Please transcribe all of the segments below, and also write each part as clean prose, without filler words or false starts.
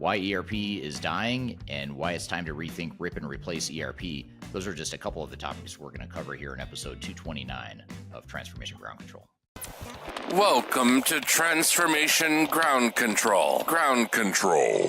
why ERP is dying, and why it's time to rethink, rip, and replace ERP. Those are just a couple of the topics we're going to cover here in episode 229 of Transformation Ground Control. Welcome to Transformation Ground Control. Ground Control.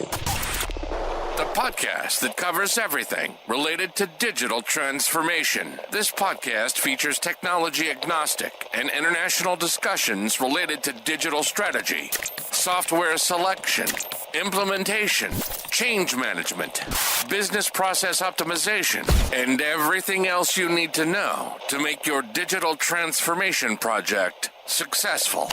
The podcast that covers everything related to digital transformation. This podcast features technology agnostic and international discussions related to digital strategy, software selection, implementation, change management, business process optimization, and everything else you need to know to make your digital transformation project successful.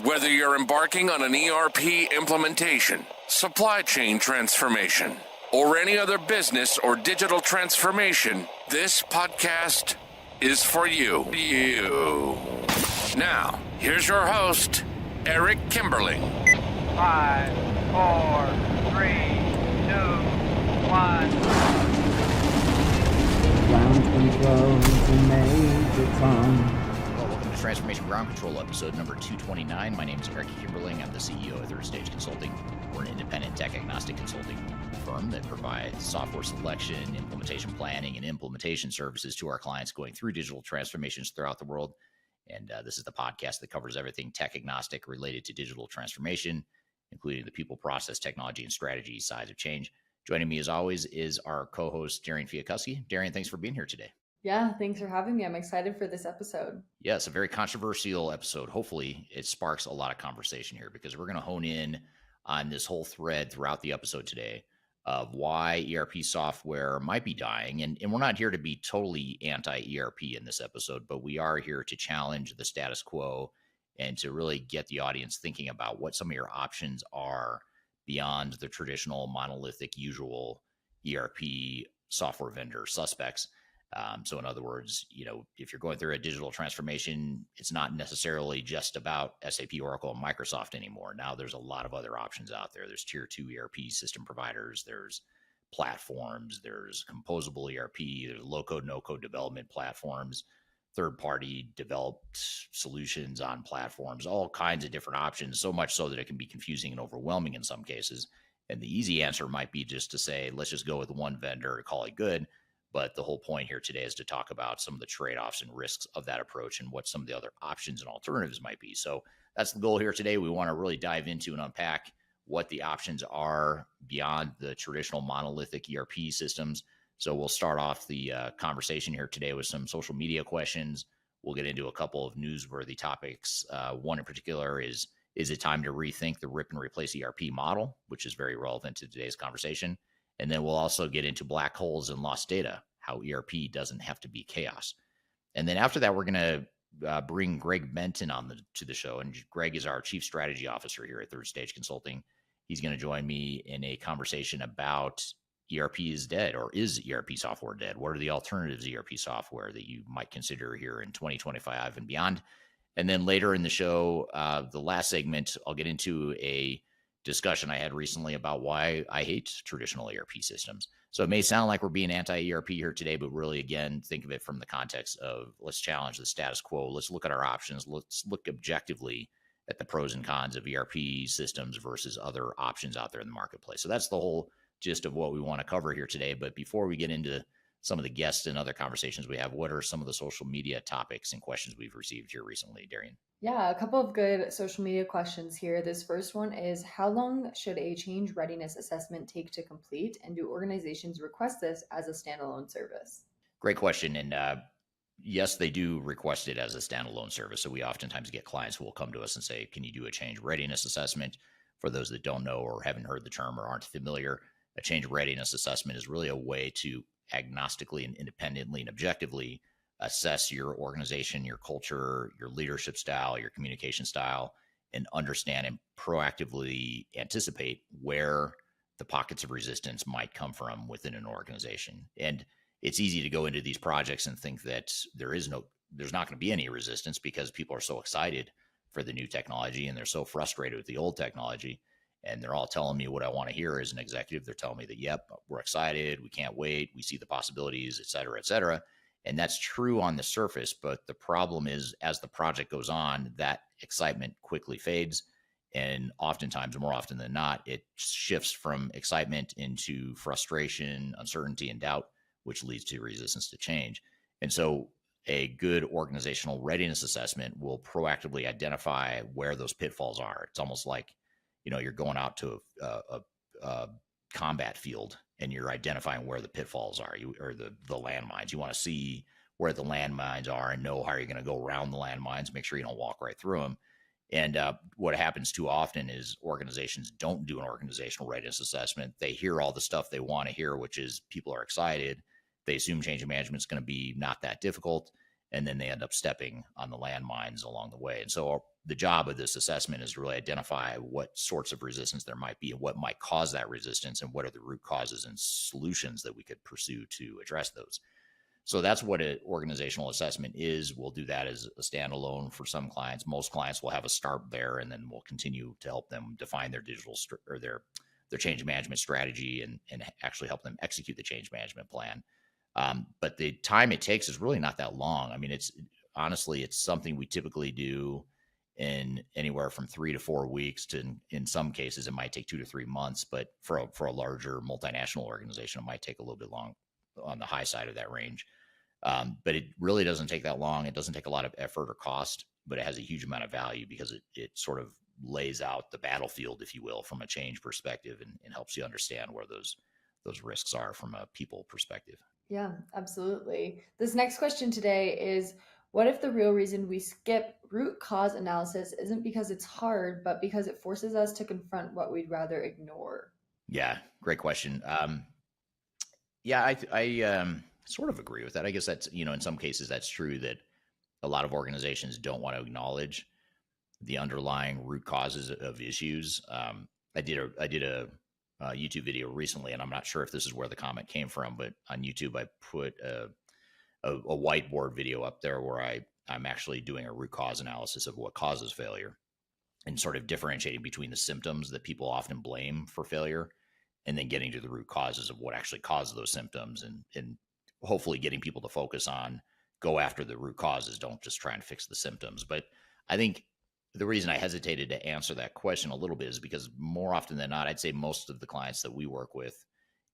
Whether you're embarking on an ERP implementation, supply chain transformation, or any other business or digital transformation, this podcast is for you. Now, here's your host, Eric Kimberling. 5, 4, 3, 2, 1. Ground control to Major Tom. Welcome to Transformation Ground Control, episode number 229. My name is Eric Kimberling. I'm the CEO of Third Stage Consulting. We're an independent tech-agnostic consulting firm that provides software selection, implementation planning, and implementation services to our clients going through digital transformations throughout the world. And this is the podcast that covers everything tech-agnostic related to digital transformation, including the people, process, technology, and strategy sides of change. Joining me, as always, is our co-host, Darian Chwialkowski. Darian, thanks for being here today. Yeah, thanks for having me. I'm excited for this episode. Yeah, it's a very controversial episode. Hopefully, it sparks a lot of conversation here because we're going to hone in on this whole thread throughout the episode today of why ERP software might be dying. And we're not here to be totally anti-ERP in this episode, but we are here to challenge the status quo and to really get the audience thinking about what some of your options are beyond the traditional monolithic usual ERP software vendor suspects. So in other words, if you're going through a digital transformation, it's not necessarily just about SAP, Oracle, and Microsoft anymore. Now there's a lot of other options out there. There's tier 2 ERP system providers. There's platforms. There's composable ERP. There's low-code, no-code development platforms, third-party developed solutions on platforms, all kinds of different options, so much so that it can be confusing and overwhelming in some cases. And the easy answer might be just to say, let's just go with one vendor and call it good. But the whole point here today is to talk about some of the trade-offs and risks of that approach and what some of the other options and alternatives might be. So that's the goal here today. We want to really dive into and unpack what the options are beyond the traditional monolithic ERP systems. So we'll start off the conversation here today with some social media questions. We'll get into a couple of newsworthy topics. One in particular is it time to rethink the rip and replace ERP model, which is very relevant to today's conversation. And then we'll also get into black holes and lost data, how ERP doesn't have to be chaos. And then after that, we're going to bring Greg Benton to the show. And Greg is our Chief Strategy Officer here at Third Stage Consulting. He's going to join me in a conversation about ERP is dead, or is ERP software dead? What are the alternatives ERP software that you might consider here in 2025 and beyond? And then later in the show, the last segment, I'll get into a discussion I had recently about why I hate traditional ERP systems. So it may sound like we're being anti-ERP here today, but really, again, think of it from the context of let's challenge the status quo. Let's look at our options. Let's look objectively at the pros and cons of ERP systems versus other options out there in the marketplace. So that's the whole gist of what we want to cover here today. But before we get into some of the guests and other conversations we have, what are some of the social media topics and questions we've received here recently, Darian? Yeah, a couple of good social media questions here. This first one is, how long should a change readiness assessment take to complete? And do organizations request this as a standalone service? Great question. And yes, they do request it as a standalone service. So we oftentimes get clients who will come to us and say, can you do a change readiness assessment? For those that don't know or haven't heard the term or aren't familiar, a change readiness assessment is really a way to agnostically and independently and objectively assess your organization, your culture, your leadership style, your communication style, and understand and proactively anticipate where the pockets of resistance might come from within an organization. And it's easy to go into these projects and think that there's not going to be any resistance because people are so excited for the new technology and they're so frustrated with the old technology. And they're all telling me what I want to hear as an executive. They're telling me that, yep, we're excited. We can't wait. We see the possibilities, et cetera, et cetera. And that's true on the surface. But the problem is, as the project goes on, that excitement quickly fades And oftentimes, more often than not, it shifts from excitement into frustration, uncertainty, and doubt, which leads to resistance to change. And so a good organizational readiness assessment will proactively identify where those pitfalls are. It's almost like, you're going out to a combat field and you're identifying where the pitfalls are, or the landmines. You want to see where the landmines are and know how you're going to go around the landmines, make sure you don't walk right through them. And what happens too often is organizations don't do an organizational readiness assessment. They hear all the stuff they want to hear, which is people are excited. They assume change management is going to be not that difficult. And then they end up stepping on the landmines along the way. And so the job of this assessment is to really identify what sorts of resistance there might be and what might cause that resistance and what are the root causes and solutions that we could pursue to address those. So that's what an organizational assessment is. We'll do that as a standalone for some clients. Most clients will have a start there, and then we'll continue to help them define their digital or their change management strategy and actually help them execute the change management plan. But the time it takes is really not that long. I mean, it's something we typically do in anywhere from 3 to 4 weeks to, in some cases, it might take 2 to 3 months. But for a larger multinational organization, it might take a little bit long on the high side of that range. But it really doesn't take that long. It doesn't take a lot of effort or cost, but it has a huge amount of value because it sort of lays out the battlefield, if you will, from a change perspective and helps you understand where those risks are from a people perspective. Yeah, absolutely. This next question today is, what if the real reason we skip root cause analysis isn't because it's hard, but because it forces us to confront what we'd rather ignore? Yeah, great question. Yeah, I sort of agree with that. I guess that's, in some cases that's true that a lot of organizations don't want to acknowledge the underlying root causes of issues. I did a YouTube video recently, and I'm not sure if this is where the comment came from, but on YouTube, I put a whiteboard video up there where I'm actually doing a root cause analysis of what causes failure and sort of differentiating between the symptoms that people often blame for failure and then getting to the root causes of what actually causes those symptoms and hopefully getting people to focus on, go after the root causes. Don't just try and fix the symptoms. But I think the reason I hesitated to answer that question a little bit is because more often than not, I'd say most of the clients that we work with,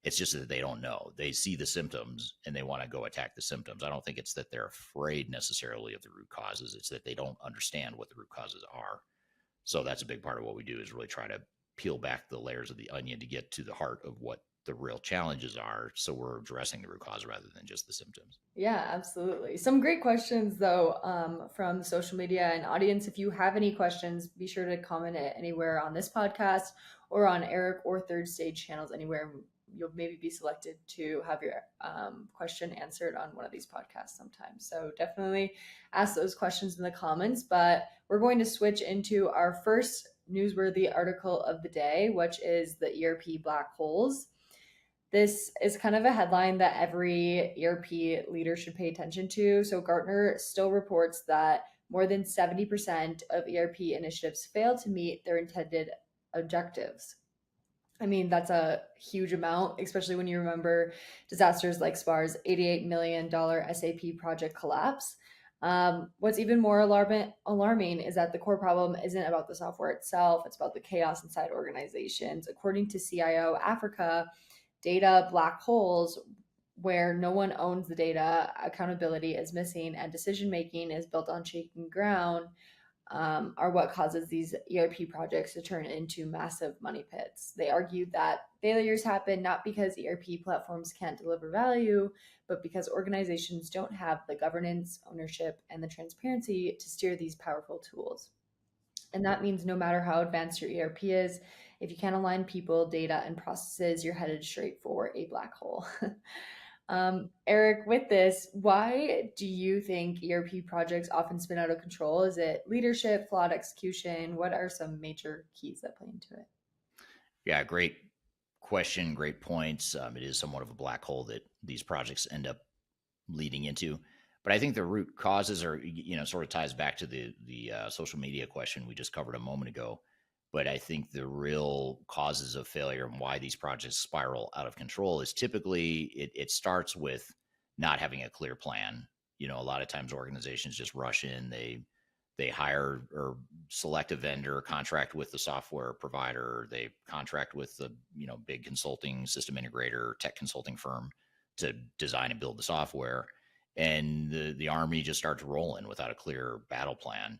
it's just that they don't know. They see the symptoms and they want to go attack the symptoms. I don't think it's that they're afraid necessarily of the root causes. It's that they don't understand what the root causes are. So that's a big part of what we do, is really try to peel back the layers of the onion to get to the heart of what the real challenges are. So we're addressing the root cause rather than just the symptoms. Yeah, absolutely. Some great questions though, from social media and audience. If you have any questions, be sure to comment it anywhere on this podcast or on Eric or Third Stage channels, anywhere. You'll maybe be selected to have your question answered on one of these podcasts sometime. So definitely ask those questions in the comments. But we're going to switch into our first newsworthy article of the day, which is the ERP black holes. This is kind of a headline that every ERP leader should pay attention to. So Gartner still reports that more than 70% of ERP initiatives fail to meet their intended objectives. I mean, that's a huge amount, especially when you remember disasters like SPAR's $88 million SAP project collapse. What's even more alarming is that the core problem isn't about the software itself. It's about the chaos inside organizations. According to CIO Africa, data black holes, where no one owns the data, accountability is missing, and decision-making is built on shaky ground, are what causes these ERP projects to turn into massive money pits. They argue that failures happen not because ERP platforms can't deliver value, but because organizations don't have the governance, ownership, and the transparency to steer these powerful tools. And that means no matter how advanced your ERP is, if you can't align people, data, and processes, you're headed straight for a black hole. Eric, with this, why do you think ERP projects often spin out of control? Is it leadership, flawed execution? What are some major keys that play into it? Yeah, great question, great points. It is somewhat of a black hole that these projects end up leading into. But I think the root causes are, sort of ties back to the social media question we just covered a moment ago. But I think the real causes of failure and why these projects spiral out of control is typically it starts with not having a clear plan. A lot of times organizations just rush in, they They hire or select a vendor, contract with the software provider. They contract with the big consulting system integrator, tech consulting firm to design and build the software. And the Army just starts rolling without a clear battle plan.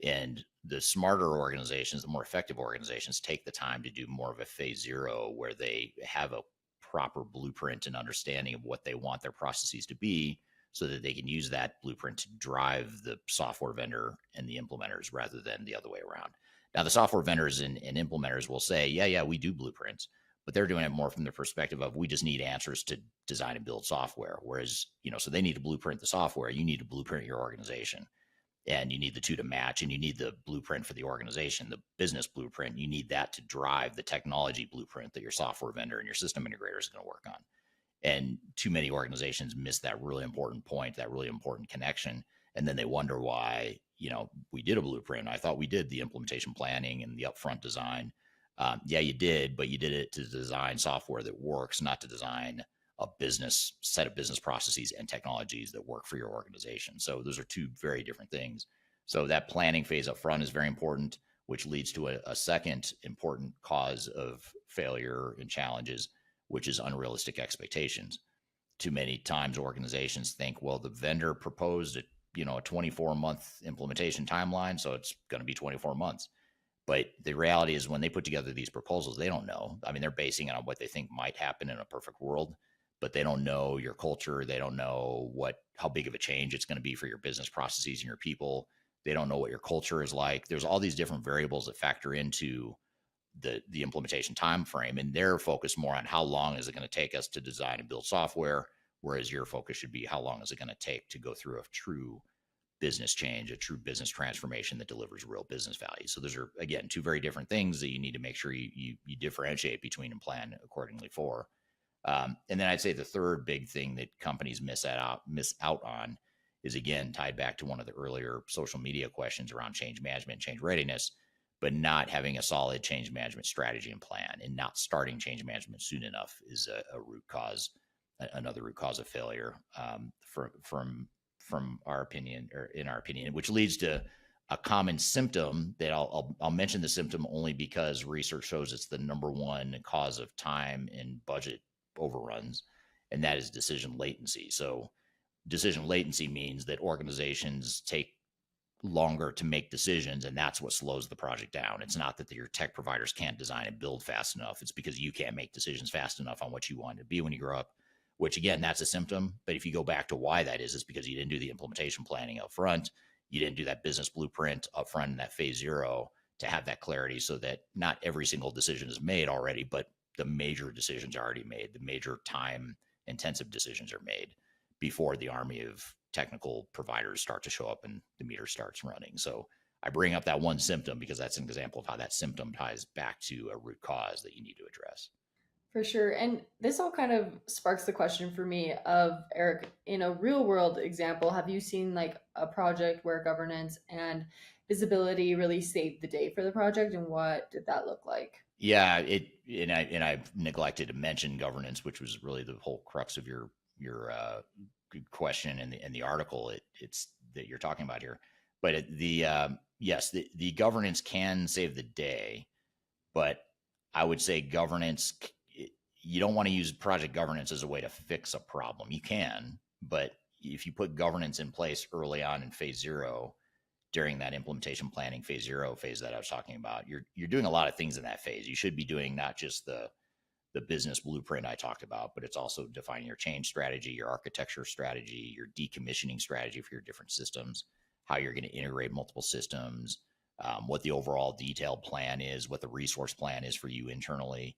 And the smarter organizations, the more effective organizations, take the time to do more of a phase zero, where they have a proper blueprint and understanding of what they want their processes to be, so that they can use that blueprint to drive the software vendor and the implementers rather than the other way around. Now, the software vendors and implementers will say, yeah, we do blueprints, but they're doing it more from the perspective of, we just need answers to design and build software. Whereas, so they need to blueprint the software. You need to blueprint your organization, and you need the two to match, and you need the blueprint for the organization, the business blueprint. You need that to drive the technology blueprint that your software vendor and your system integrator is going to work on. And too many organizations miss that really important point, that really important connection. And then they wonder why, we did a blueprint. I thought we did the implementation planning and the upfront design. Yeah, you did, but you did it to design software that works, not to design a set of business processes and technologies that work for your organization. So those are two very different things. So that planning phase up front is very important, which leads to a second important cause of failure and challenges, which is unrealistic expectations. Too many times organizations think, well, the vendor proposed a 24-month implementation timeline, so it's going to be 24 months. But the reality is, when they put together these proposals, they don't know. I mean, they're basing it on what they think might happen in a perfect world, but they don't know your culture. They don't know how big of a change it's going to be for your business processes and your people. They don't know what your culture is like. There's all these different variables that factor into the implementation time frame, and they're focused more on how long is it going to take us to design and build software, whereas your focus should be how long is it going to take to go through a true business change, a true business transformation that delivers real business value. So those are, again, two very different things that you need to make sure you differentiate between and plan accordingly for. And then I'd say the third big thing that companies miss out on is, again, tied back to one of the earlier social media questions around change management, change readiness, but not having a solid change management strategy and plan, and not starting change management soon enough is a root cause, another root cause of failure, from our opinion, or in our opinion, which leads to a common symptom that I'll mention the symptom only because research shows it's the number one cause of time and budget overruns, and that is decision latency. So decision latency means that organizations take longer to make decisions, and that's what slows the project down. It's not that your tech providers can't design and build fast enough. It's because you can't make decisions fast enough on what you want to be when you grow up, which, again, that's a symptom. But if you go back to why that is, it's because you didn't do the implementation planning up front. You didn't do that business blueprint up front in that phase zero to have that clarity, so that not every single decision is made already, but the major decisions are already made. The major time intensive decisions are made before the army of technical providers start to show up and the meter starts running. So I bring up that one symptom because that's an example of how that symptom ties back to a root cause that you need to address. For sure. And this all kind of sparks the question for me of, Eric, in a real world example, have you seen like a project where governance and visibility really saved the day for the project, and what did that look like? Yeah, I've neglected to mention governance, which was really the whole crux of your question and the article it's that you're talking about here. But yes, the governance can save the day, but I would say governance, you don't want to use project governance as a way to fix a problem. You can, but if you put governance in place early on in phase zero, during that implementation planning phase zero phase that I was talking about, you're doing a lot of things in that phase. You should be doing not just the business blueprint I talked about, but it's also defining your change strategy, your architecture strategy, your decommissioning strategy for your different systems, how you're going to integrate multiple systems, what the overall detailed plan is, what the resource plan is for you internally.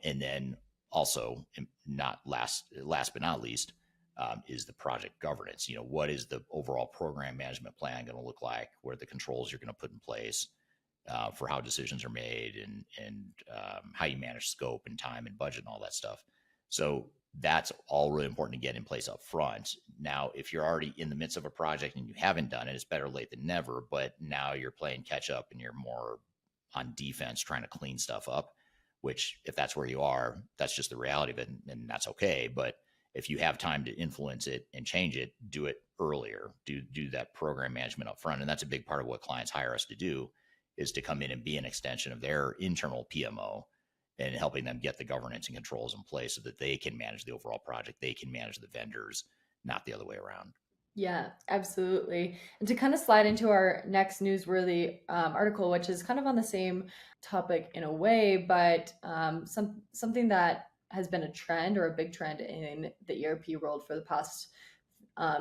And then also, not last but not least, is the project governance. What is the overall program management plan going to look like? What are the controls you're going to put in place for how decisions are made, and how you manage scope and time and budget and all that stuff? So that's all really important to get in place up front. Now, if you're already in the midst of a project and you haven't done it, it's better late than never. But now you're playing catch up and you're more on defense, trying to clean stuff up, which, if that's where you are, that's just the reality of it, and that's okay. But if you have time to influence it and change it, do it earlier. Do that program management up front. And that's a big part of what clients hire us to do, is to come in and be an extension of their internal PMO and helping them get the governance and controls in place so that they can manage the overall project. They can manage the vendors, not the other way around. Yeah, absolutely. And to kind of slide into our next newsworthy article, which is kind of on the same topic in a way, but something that has been a trend or a big trend in the ERP world for the past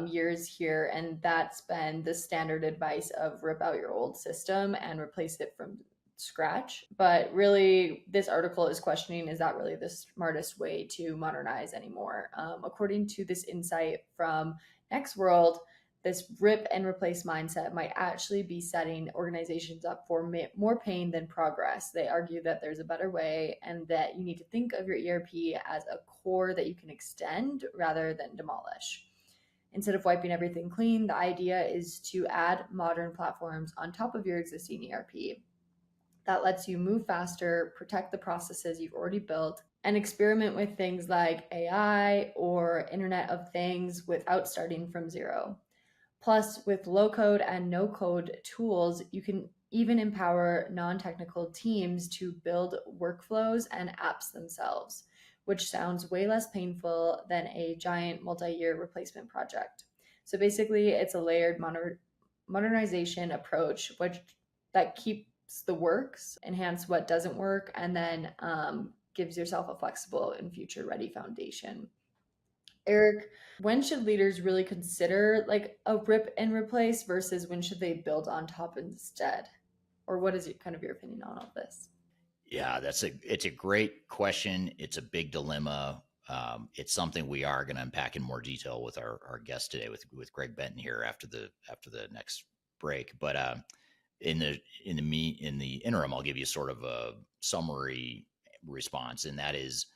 years here, and that's been the standard advice of rip out your old system and replace it from scratch. But really, this article is questioning, is that really the smartest way to modernize anymore? According to this insight from Next World, this rip and replace mindset might actually be setting organizations up for more pain than progress. They argue that there's a better way and that you need to think of your ERP as a core that you can extend rather than demolish. Instead of wiping everything clean, the idea is to add modern platforms on top of your existing ERP. That lets you move faster, protect the processes you've already built, and experiment with things like AI or Internet of Things without starting from zero. Plus, with low code and no code tools, you can even empower non-technical teams to build workflows and apps themselves, which sounds way less painful than a giant multi-year replacement project. So basically, it's a layered modernization approach, that keeps the works, enhance what doesn't work, and then gives yourself a flexible and future-ready foundation. Eric, when should leaders really consider like a rip and replace versus when should they build on top instead? Or what is kind of your opinion on all this? Yeah, it's a great question. It's a big dilemma. It's something we are going to unpack in more detail with our guest today, with Greg Benton here after the next break. But in the interim, I'll give you sort of a summary response, and that is,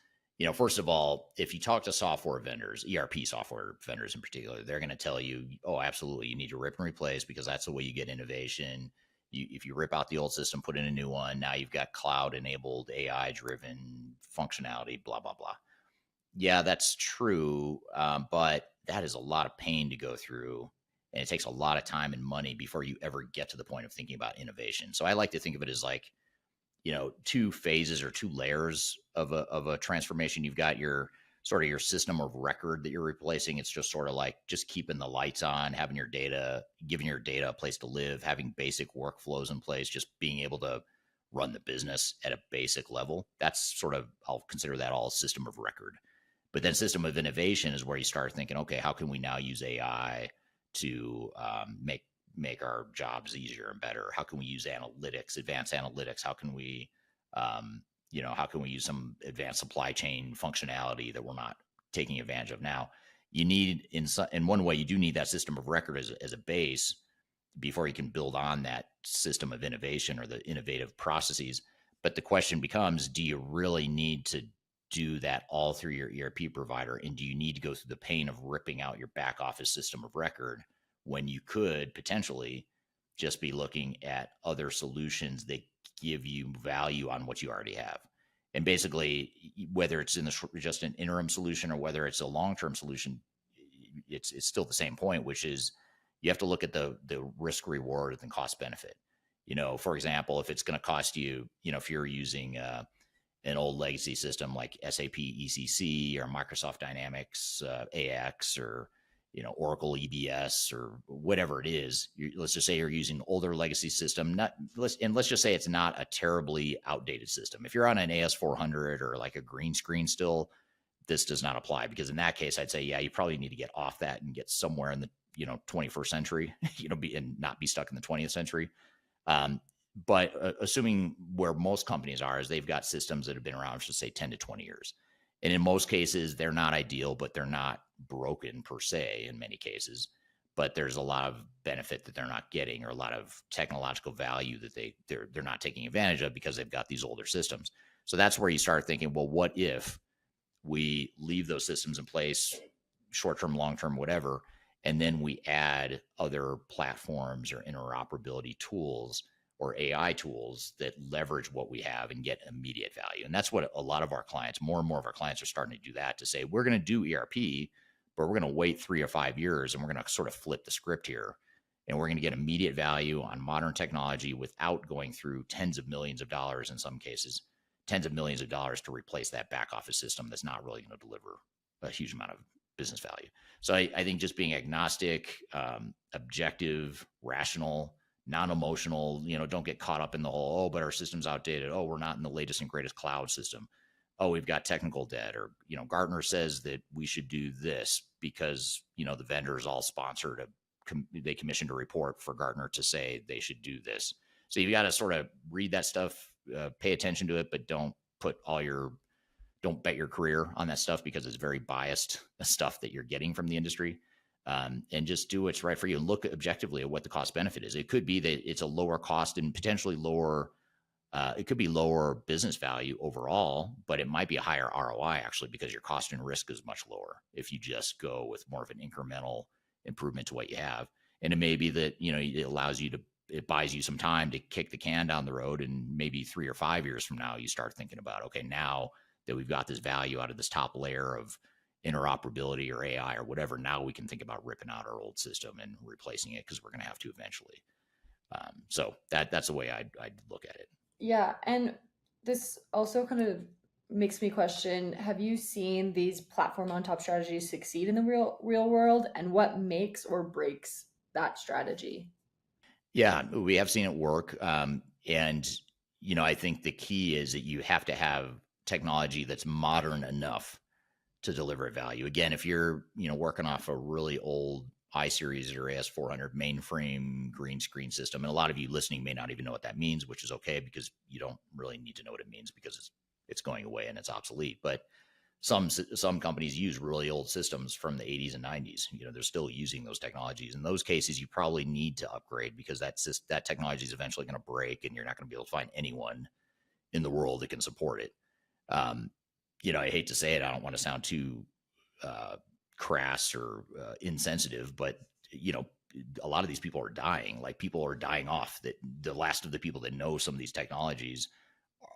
first of all, if you talk to software vendors, ERP software vendors in particular, they're going to tell you, oh, absolutely, you need to rip and replace because that's the way you get innovation. If you rip out the old system, put in a new one, now you've got cloud-enabled, AI-driven functionality, blah, blah, blah. Yeah, that's true, but that is a lot of pain to go through, and it takes a lot of time and money before you ever get to the point of thinking about innovation. So I like to think of it as like, two phases or two layers of a transformation. You've got your sort of your system of record that you're replacing. It's just sort of like just keeping the lights on, having your data, giving your data a place to live, having basic workflows in place, just being able to run the business at a basic level. That's sort of, I'll consider that all system of record. But then system of innovation is where you start thinking, okay, how can we now use AI to make our jobs easier and better? How can we use analytics, advanced analytics? How can we, how can we use some advanced supply chain functionality that we're not taking advantage of now? You need, in one way, you do need that system of record as a base before you can build on that system of innovation or the innovative processes. But the question becomes, do you really need to do that all through your ERP provider? And do you need to go through the pain of ripping out your back office system of record when you could potentially just be looking at other solutions that give you value on what you already have? And basically, whether it's just an interim solution or whether it's a long-term solution, it's still the same point, which is you have to look at the risk reward and cost benefit. For example, if it's going to cost you, if you're using an old legacy system like SAP ECC or Microsoft Dynamics AX or Oracle EBS or whatever it is. Let's just say you're using an older legacy system. Let's just say it's not a terribly outdated system. If you're on an AS400 or like a green screen still, this does not apply, because in that case, I'd say, yeah, you probably need to get off that and get somewhere in the 21st century, and not be stuck in the 20th century. But assuming where most companies are is they've got systems that have been around for, say, 10 to 20 years. And in most cases, they're not ideal, but they're not broken per se in many cases. But there's a lot of benefit that they're not getting, or a lot of technological value that they're not taking advantage of because they've got these older systems. So that's where you start thinking, well, what if we leave those systems in place, short-term, long-term, whatever, and then we add other platforms or interoperability tools or AI tools that leverage what we have and get immediate value. And that's what a lot of our clients, more and more of our clients are starting to do that, to say, we're going to do ERP, but we're going to wait 3 or 5 years and we're going to sort of flip the script here. And we're going to get immediate value on modern technology without going through tens of millions of dollars, in some cases, tens of millions of dollars to replace that back office system that's not really going to deliver a huge amount of business value. So I think just being agnostic, objective, rational, non-emotional, don't get caught up in the whole, but our system's outdated. We're not in the latest and greatest cloud system. We've got technical debt, or, Gartner says that we should do this because, the vendors all sponsored they commissioned a report for Gartner to say they should do this. So you've got to sort of read that stuff, pay attention to it, but don't bet your career on that stuff, because it's very biased stuff that you're getting from the industry. And just do what's right for you and look objectively at what the cost benefit is. It could be that it's a lower cost and potentially lower, it could be lower business value overall, but it might be a higher ROI actually, because your cost and risk is much lower if you just go with more of an incremental improvement to what you have. And it may be that, it buys you some time to kick the can down the road, and maybe 3 or 5 years from now, you start thinking about, okay, now that we've got this value out of this top layer of interoperability or AI or whatever, now we can think about ripping out our old system and replacing it, because we're going to have to eventually. So that's the way I'd look at it. Yeah. And this also kind of makes me question, have you seen these platform on top strategies succeed in the real world, and what makes or breaks that strategy? Yeah, we have seen it work. And, I think the key is that you have to have technology that's modern enough to deliver value. Again, if you're, working off a really old iSeries or AS400 mainframe green screen system, and a lot of you listening may not even know what that means, which is okay, because you don't really need to know what it means, because it's going away and it's obsolete. But some companies use really old systems from the 80s and 90s. They're still using those technologies. In those cases, you probably need to upgrade, because that technology is eventually going to break, and you're not going to be able to find anyone in the world that can support it. I hate to say it, I don't want to sound too crass or insensitive, but a lot of these people are dying. Like, people are dying off. That the last of the people that know some of these technologies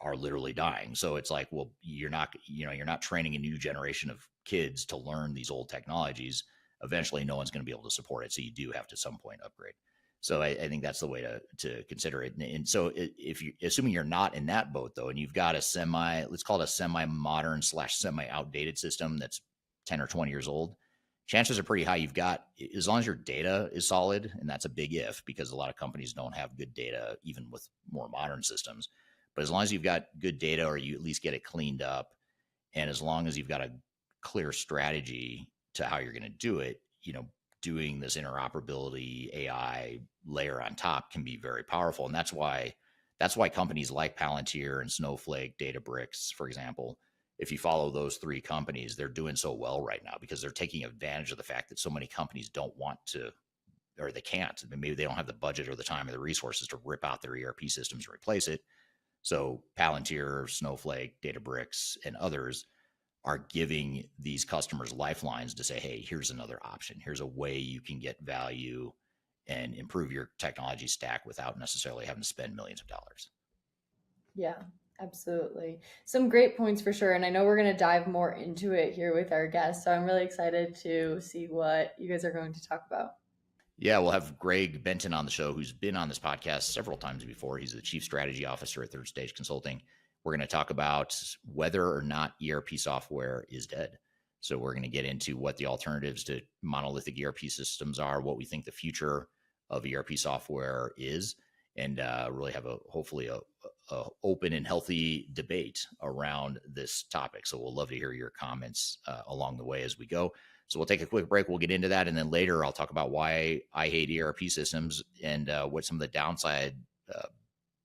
are literally dying. So it's like, well, you're not training a new generation of kids to learn these old technologies. Eventually, no one's going to be able to support it. So you do have to, at some point, upgrade. So I think that's the way to consider it. And so if you, assuming you're not in that boat though, and you've got let's call it a semi-modern / semi-outdated system that's 10 or 20 years old, chances are pretty high you've got, as long as your data is solid, and that's a big if, because a lot of companies don't have good data, even with more modern systems. But as long as you've got good data, or you at least get it cleaned up, and as long as you've got a clear strategy to how you're going to do it, doing this interoperability AI layer on top can be very powerful. And that's why companies like Palantir and Snowflake, Databricks, for example, if you follow those 3 companies, they're doing so well right now, because they're taking advantage of the fact that so many companies don't want to, or they can't. Maybe they don't have the budget or the time or the resources to rip out their ERP systems and replace it. So Palantir, Snowflake, Databricks, and others are giving these customers lifelines to say, hey, here's another option. Here's a way you can get value and improve your technology stack without necessarily having to spend millions of dollars. Yeah, absolutely. Some great points for sure. And I know we're going to dive more into it here with our guests. So I'm really excited to see what you guys are going to talk about. Yeah, we'll have Greg Benton on the show, who's been on this podcast several times before. He's the Chief Strategy Officer at Third Stage Consulting. We're going to talk about whether or not ERP software is dead. So we're going to get into what the alternatives to monolithic ERP systems are, what we think the future of ERP software is, and really have hopefully a open and healthy debate around this topic. So we'll love to hear your comments along the way as we go. So we'll take a quick break. We'll get into that. And then later I'll talk about why I hate ERP systems and what some of the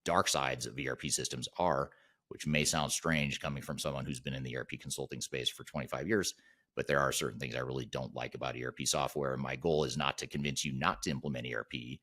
dark sides of ERP systems are, which may sound strange coming from someone who's been in the ERP consulting space for 25 years. But there are certain things I really don't like about ERP software. And my goal is not to convince you not to implement ERP,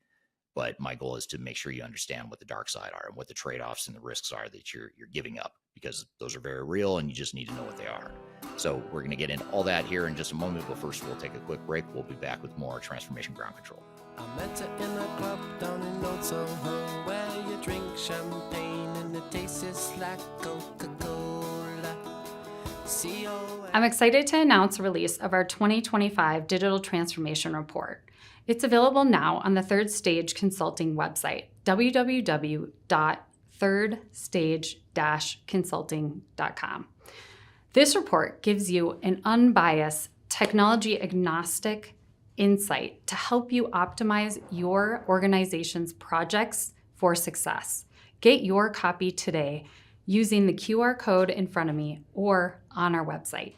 but my goal is to make sure you understand what the dark side are and what the trade-offs and the risks are that you're giving up, because those are very real and you just need to know what they are. So we're going to get into all that here in just a moment, but first we'll take a quick break. We'll be back with more Transformation Ground Control. I met her in a club down in Old Soho, where you drink champagne and it tastes like Coca-Cola. I'm excited to announce release of our 2025 Digital Transformation Report. It's available now on the Third Stage Consulting website, www.thirdstage-consulting.com. This report gives you an unbiased, technology-agnostic insight to help you optimize your organization's projects for success. Get your copy today using the QR code in front of me or on our website.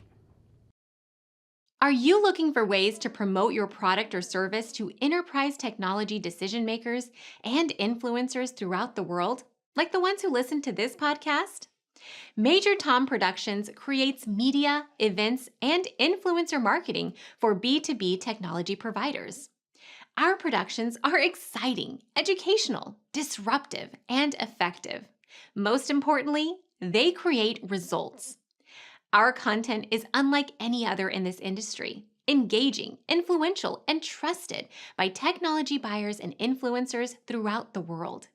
Are you looking for ways to promote your product or service to enterprise technology decision makers and influencers throughout the world, like the ones who listen to this podcast? Major Tom Productions creates media, events, and influencer marketing for B2B technology providers. Our productions are exciting, educational, disruptive, and effective. Most importantly, they create results. Our content is unlike any other in this industry, engaging, influential, and trusted by technology buyers and influencers throughout the world.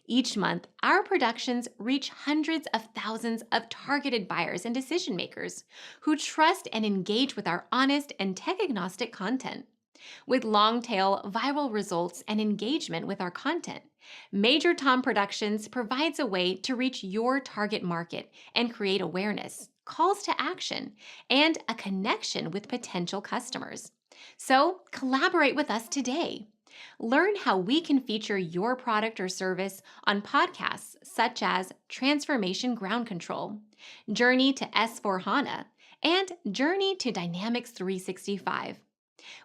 Each month, our productions reach hundreds of thousands of targeted buyers and decision makers who trust and engage with our honest and tech-agnostic content. With long-tail viral results and engagement with our content, Major Tom Productions provides a way to reach your target market and create awareness, calls to action, and a connection with potential customers. So collaborate with us today. Learn how we can feature your product or service on podcasts such as Transformation Ground Control, Journey to S/4HANA, and Journey to Dynamics 365.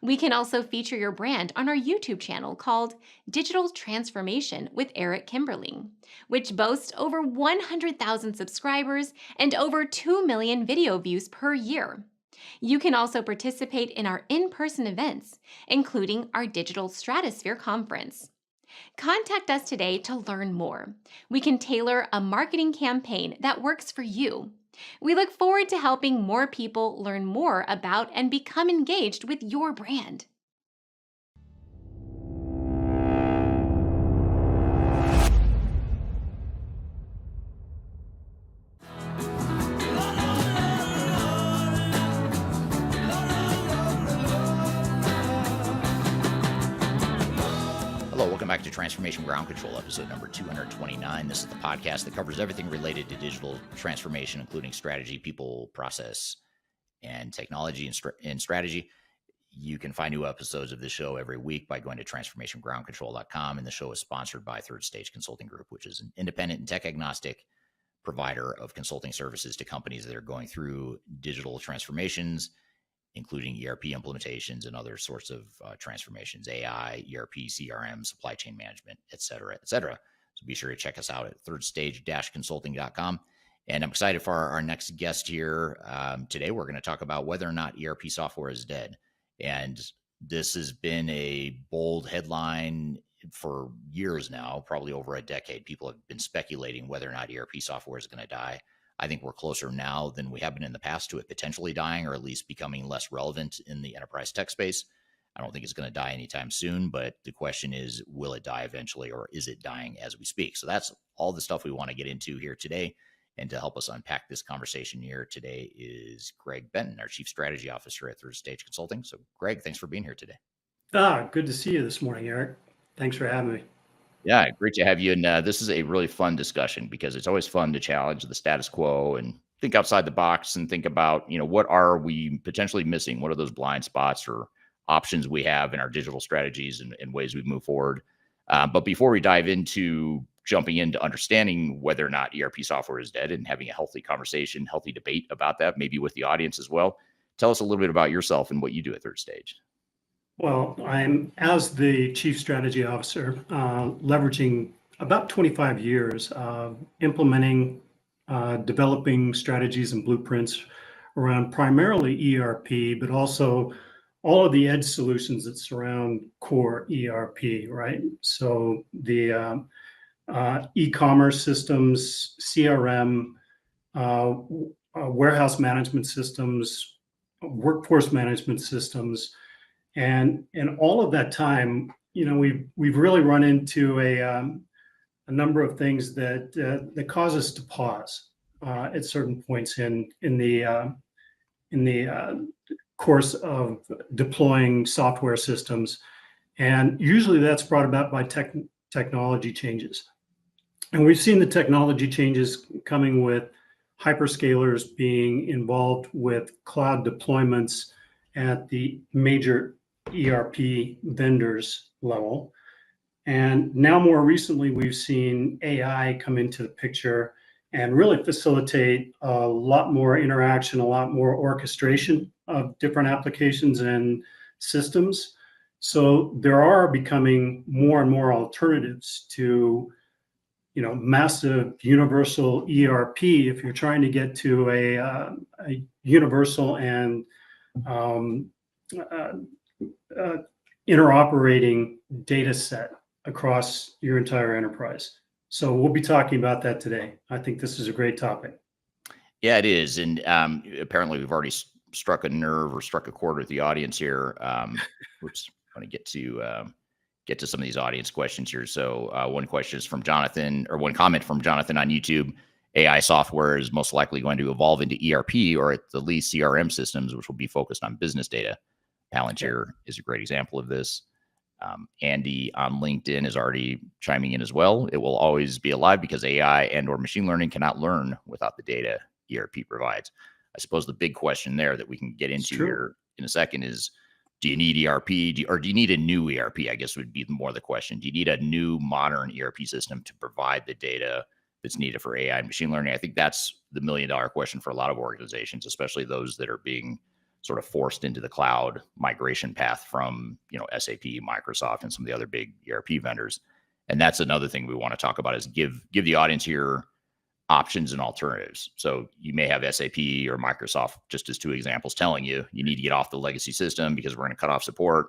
We can also feature your brand on our YouTube channel called Digital Transformation with Eric Kimberling, which boasts over 100,000 subscribers and over 2 million video views per year. You can also participate in our in-person events, including our Digital Stratosphere Conference. Contact us today to learn more. We can tailor a marketing campaign that works for you. We look forward to helping more people learn more about and become engaged with your brand. Hello, welcome back to Transformation Ground Control, episode number 229. This is the podcast that covers everything related to digital transformation, including strategy, people, process, and technology and strategy. You can find new episodes of this show every week by going to transformationgroundcontrol.com, and the show is sponsored by Third Stage Consulting Group, which is an independent and tech-agnostic provider of consulting services to companies that are going through digital transformations, including ERP implementations and other sorts of transformations, AI, ERP, CRM, supply chain management, et cetera, et cetera. So be sure to check us out at thirdstage-consulting.com. And I'm excited for our next guest here. Today, we're going to talk about whether or not ERP software is dead. And this has been a bold headline for years now, probably over a decade. People have been speculating whether or not ERP software is going to die. I think we're closer now than we have been in the past to it potentially dying, or at least becoming less relevant in the enterprise tech space. I don't think it's going to die anytime soon, but the question is, will it die eventually, or is it dying as we speak? So that's all the stuff we want to get into here today. And to help us unpack this conversation here today is Greg Benton, our Chief Strategy Officer at Third Stage Consulting. So Greg, thanks for being here today. Good to see you this morning, Eric. Thanks for having me. Yeah, great to have you. And this is a really fun discussion because it's always fun to challenge the status quo and think outside the box and think about, what are we potentially missing? What are those blind spots or options we have in our digital strategies and ways we move forward? But before we dive into jumping into understanding whether or not ERP software is dead and having a healthy conversation, healthy debate about that, maybe with the audience as well, tell us a little bit about yourself and what you do at Third Stage. Well, I'm, as the Chief Strategy Officer, leveraging about 25 years implementing, developing strategies and blueprints around primarily ERP, but also all of the edge solutions that surround core ERP, right? So the e-commerce systems, CRM, warehouse management systems, workforce management systems. And all of that time, we've really run into a number of things that cause us to pause at certain points in the course of deploying software systems, and usually that's brought about by technology changes. And we've seen the technology changes coming with hyperscalers being involved with cloud deployments at the major ERP vendors level. And now more recently, we've seen AI come into the picture and really facilitate a lot more interaction, a lot more orchestration of different applications and systems. So there are becoming more and more alternatives to massive universal ERP if you're trying to get to a universal and interoperating data set across your entire enterprise. So we'll be talking about that today. I think this is a great topic. Yeah, it is. And apparently we've already struck a nerve or struck a chord with the audience here. Oops, I want to get to some of these audience questions here. So one question is from Jonathan, or one comment from Jonathan on YouTube. AI software is most likely going to evolve into ERP or at the least CRM systems, which will be focused on business data. Palantir is a great example of this. Andy on LinkedIn is already chiming in as well. It will always be alive because AI and or machine learning cannot learn without the data ERP provides. I suppose the big question there that we can get into here in a second is, do you need ERP or do you need a new ERP? I guess would be more the question. Do you need a new modern ERP system to provide the data that's needed for AI and machine learning? I think that's the $1 million question for a lot of organizations, especially those that are being sort of forced into the cloud migration path from, SAP, Microsoft, and some of the other big ERP vendors. And that's another thing we want to talk about is give the audience here options and alternatives. So you may have SAP or Microsoft, just as two examples, telling you need to get off the legacy system because we're going to cut off support.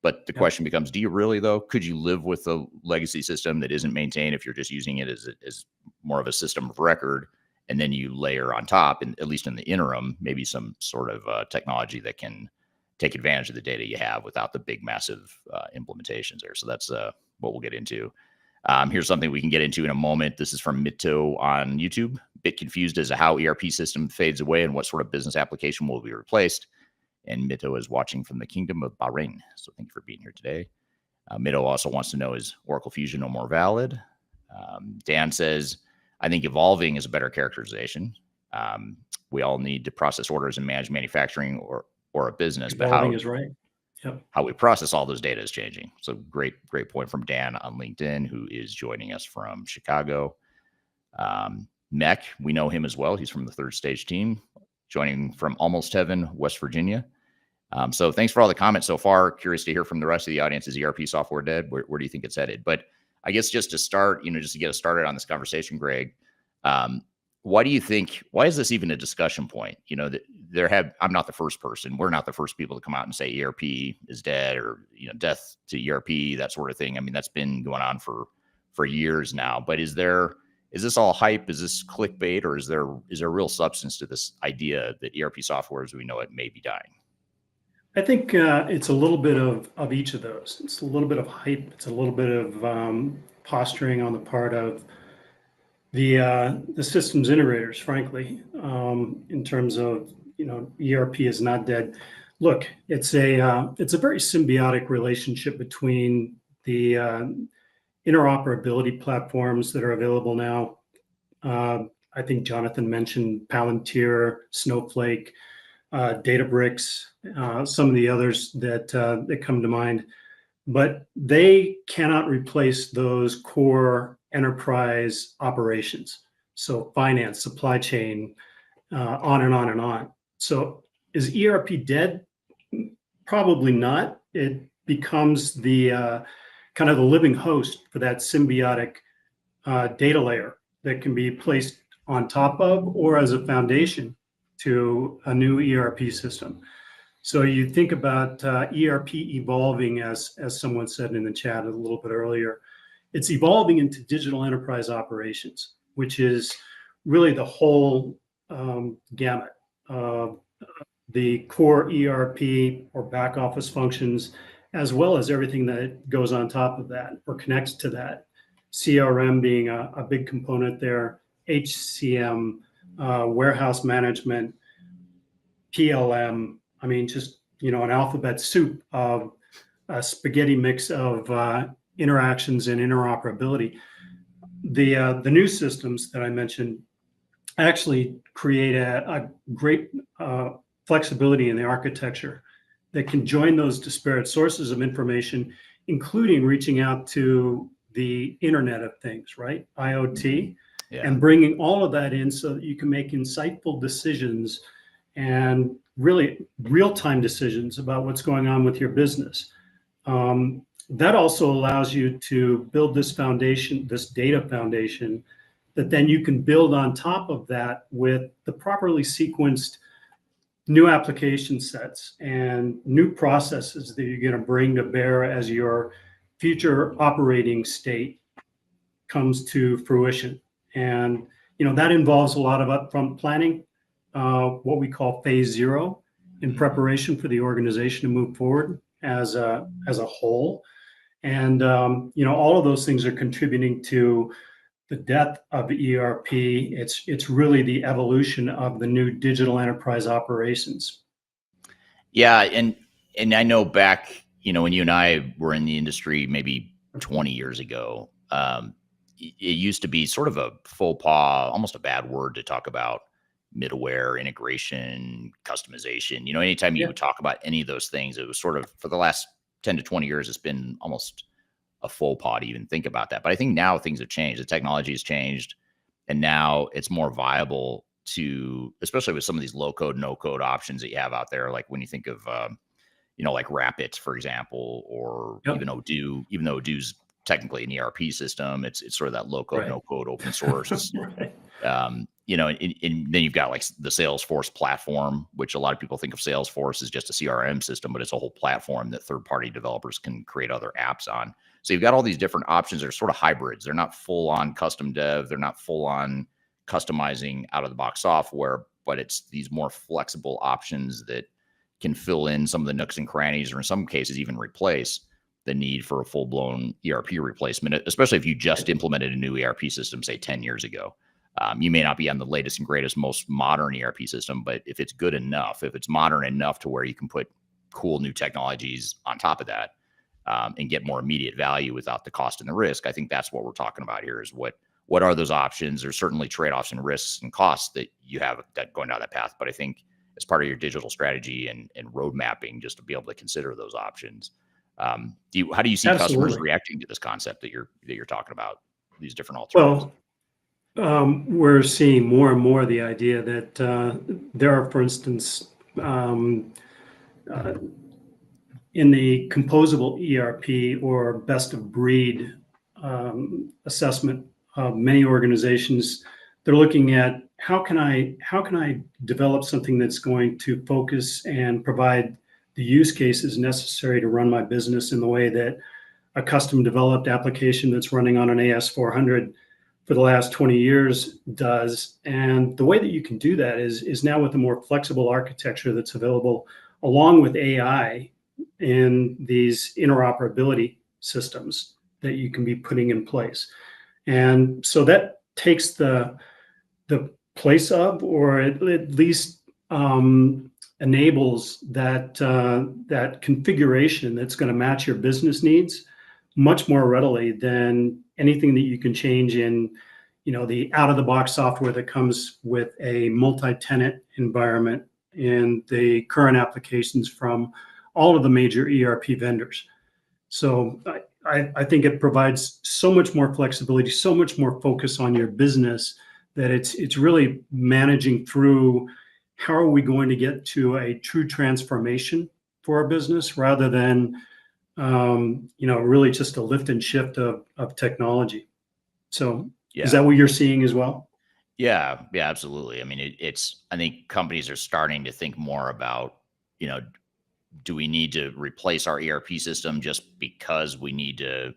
But the question becomes, do you really, though? Could you live with a legacy system that isn't maintained if you're just using it as more of a system of record? And then you layer on top, and at least in the interim, maybe some sort of technology that can take advantage of the data you have without the big, massive implementations there. So that's what we'll get into. Here's something we can get into in a moment. This is from Mito on YouTube. Bit confused as to how ERP system fades away and what sort of business application will be replaced. And Mito is watching from the Kingdom of Bahrain. So thank you for being here today. Mito also wants to know, is Oracle Fusion no more valid? Dan says, I think evolving is a better characterization. We all need to process orders and manage manufacturing or a business. Evolving is right. Yep. How we process all those data is changing. So great point from Dan on LinkedIn, who is joining us from Chicago. Mech, we know him as well. He's from the Third Stage team, joining from Almost Heaven, West Virginia. So thanks for all the comments so far. Curious to hear from the rest of the audience. Is ERP software dead? Where do you think it's headed? But I guess just to start, just to get us started on this conversation, Greg, why is this even a discussion point? I'm not the first person. We're not the first people to come out and say ERP is dead or, death to ERP, that sort of thing. I mean, that's been going on for years now, but is this all hype? Is this clickbait, or is there real substance to this idea that ERP software as we know it may be dying? I think it's a little bit of each of those. It's a little bit of hype. It's a little bit of posturing on the part of the systems integrators, frankly, in terms of, ERP is not dead. Look, it's a very symbiotic relationship between the interoperability platforms that are available now. I think Jonathan mentioned Palantir, Snowflake, Databricks, some of the others that come to mind, but they cannot replace those core enterprise operations. So finance, supply chain, on and on and on. So is ERP dead? Probably not. It becomes the kind of the living host for that symbiotic data layer that can be placed on top of or as a foundation to a new ERP system. So you think about ERP evolving, as someone said in the chat a little bit earlier, it's evolving into digital enterprise operations, which is really the whole gamut of the core ERP or back office functions, as well as everything that goes on top of that or connects to that. CRM being a big component there, HCM, warehouse management, PLM. I mean, just, an alphabet soup of a spaghetti mix of interactions and interoperability. The new systems that I mentioned actually create a great flexibility in the architecture that can join those disparate sources of information, including reaching out to the Internet of Things, right? IoT, and bringing all of that in so that you can make insightful decisions and really real-time decisions about what's going on with your business. That also allows you to build this foundation, this data foundation, that then you can build on top of that with the properly sequenced new application sets and new processes that you're going to bring to bear as your future operating state comes to fruition. And, that involves a lot of upfront planning, what we call phase 0 in preparation for the organization to move forward as a whole. And, all of those things are contributing to the death of ERP. It's really the evolution of the new digital enterprise operations. Yeah. And I know back, when you and I were in the industry, maybe 20 years ago, it used to be sort of a faux pas, almost a bad word to talk about middleware integration, customization. Anytime you would talk about any of those things, it was sort of, for the last 10 to 20 years, it's been almost a faux pas to even think about that. But I think now things have changed. The technology has changed, and now it's more viable to, especially with some of these low code, no code options that you have out there. Like when you think of, like Rapid, for example, or even Odoo, even though Odoo's technically an ERP system, it's sort of that low code, no code open source. And then you've got like the Salesforce platform, which a lot of people think of Salesforce as just a CRM system, but it's a whole platform that third-party developers can create other apps on. So you've got all these different options that are sort of hybrids. They're not full on custom dev. They're not full on customizing out of the box software, but it's these more flexible options that can fill in some of the nooks and crannies, or in some cases even replace the need for a full-blown ERP replacement, especially if you just implemented a new ERP system, say 10 years ago. You may not be on the latest and greatest, most modern ERP system, but if it's good enough, if it's modern enough to where you can put cool new technologies on top of that and get more immediate value without the cost and the risk, I think that's what we're talking about here is what are those options? There's certainly trade-offs and risks and costs that you have that going down that path. But I think as part of your digital strategy and road mapping, just to be able to consider those options. How do you see customers reacting to this concept that you're talking about, these different alternatives? Well, we're seeing more and more the idea that there are, for instance, in the composable ERP or best of breed assessment of many organizations, they're looking at how can I develop something that's going to focus and provide the use cases necessary to run my business in the way that a custom developed application that's running on an AS400 for the last 20 years does. And the way that you can do that is now with a more flexible architecture that's available along with AI in these interoperability systems that you can be putting in place. And so that takes the place of, or at least enables that configuration that's going to match your business needs much more readily than anything that you can change in, the out-of-the-box software that comes with a multi-tenant environment in the current applications from all of the major ERP vendors. So I think it provides so much more flexibility, so much more focus on your business that it's really managing through how are we going to get to a true transformation for our business rather than really just a lift and shift of technology. So is that what you're seeing as well? Yeah, absolutely. I mean, I think companies are starting to think more about, do we need to replace our ERP system just because we need to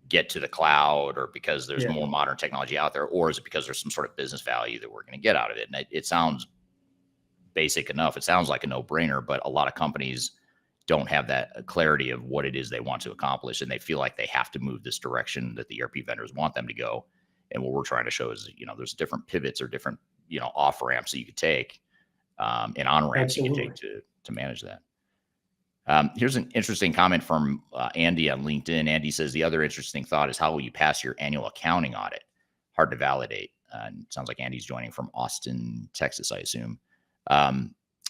get to the cloud or because there's more modern technology out there, or is it because there's some sort of business value that we're going to get out of it? And it sounds basic enough. It sounds like a no-brainer, but a lot of companies don't have that clarity of what it is they want to accomplish, and they feel like they have to move this direction that the ERP vendors want them to go. And what we're trying to show is, there's different pivots or different, off ramps that you could take, and on ramps you can take to manage that. Here's an interesting comment from Andy on LinkedIn. Andy says, the other interesting thought is, how will you pass your annual accounting audit? Hard to validate. Sounds like Andy's joining from Austin, Texas, I assume.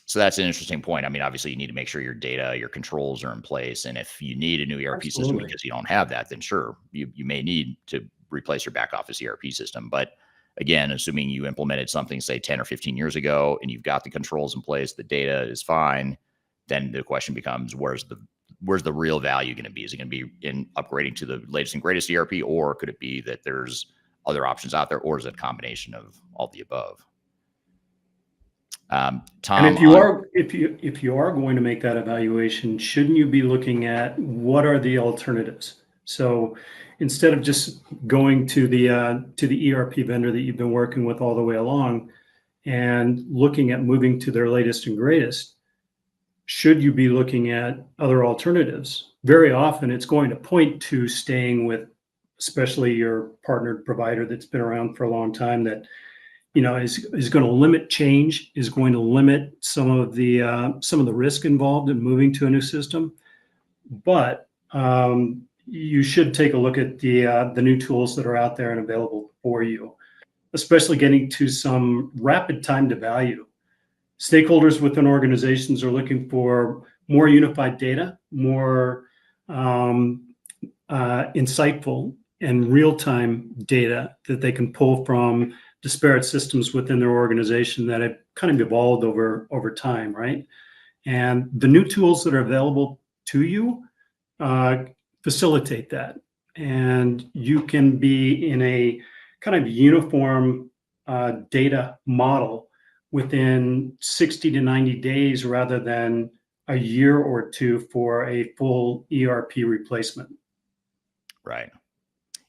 So that's an interesting point. I mean, obviously you need to make sure your data, your controls are in place. And if you need a new ERP system because you don't have that, then sure, you may need to replace your back office ERP system. But again, assuming you implemented something, say 10 or 15 years ago, and you've got the controls in place, the data is fine, then the question becomes, where's the real value going to be? Is it going to be in upgrading to the latest and greatest ERP, or could it be that there's other options out there, or is it a combination of all the above? Tom, and if you are going to make that evaluation, shouldn't you be looking at what are the alternatives? So instead of just going to the ERP vendor that you've been working with all the way along and looking at moving to their latest and greatest, should you be looking at other alternatives? Very often it's going to point to staying with, especially your partnered provider that's been around for a long time, that is going to limit change, is going to limit some of the risk involved in moving to a new system. But you should take a look at the new tools that are out there and available for you, especially getting to some rapid time to value. Stakeholders within organizations are looking for more unified data, more insightful and real-time data that they can pull from disparate systems within their organization that have kind of evolved over time, right? And the new tools that are available to you facilitate that. And you can be in a kind of uniform data model within 60 to 90 days rather than a year or two for a full ERP replacement. Right.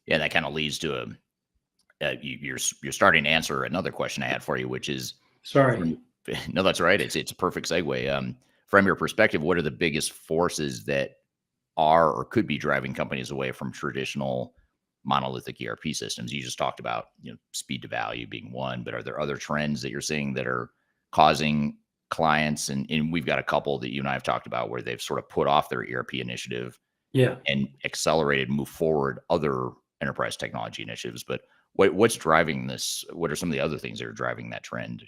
Yeah, that kind of leads to you're starting to answer another question I had for you, which is, sorry. No, that's right. It's a perfect segue. From your perspective, what are the biggest forces that are or could be driving companies away from traditional monolithic ERP systems? You just talked about, speed to value being one, but are there other trends that you're seeing that are causing clients, and we've got a couple that you and I have talked about where they've sort of put off their ERP initiative and accelerated, move forward other enterprise technology initiatives. But what's driving this? What are some of the other things that are driving that trend?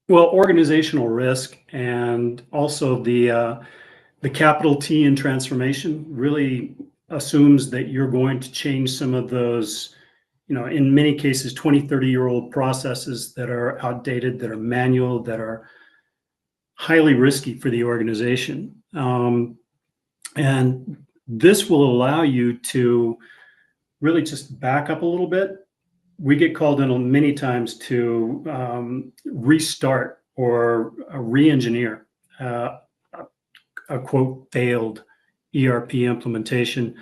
Well, organizational risk, and also the capital T in transformation really assumes that you're going to change some of those, in many cases, 20, 30-year-old processes that are outdated, that are manual, that are highly risky for the organization. And this will allow you to really just back up a little bit. We get called in many times to restart or re-engineer a quote failed ERP implementation.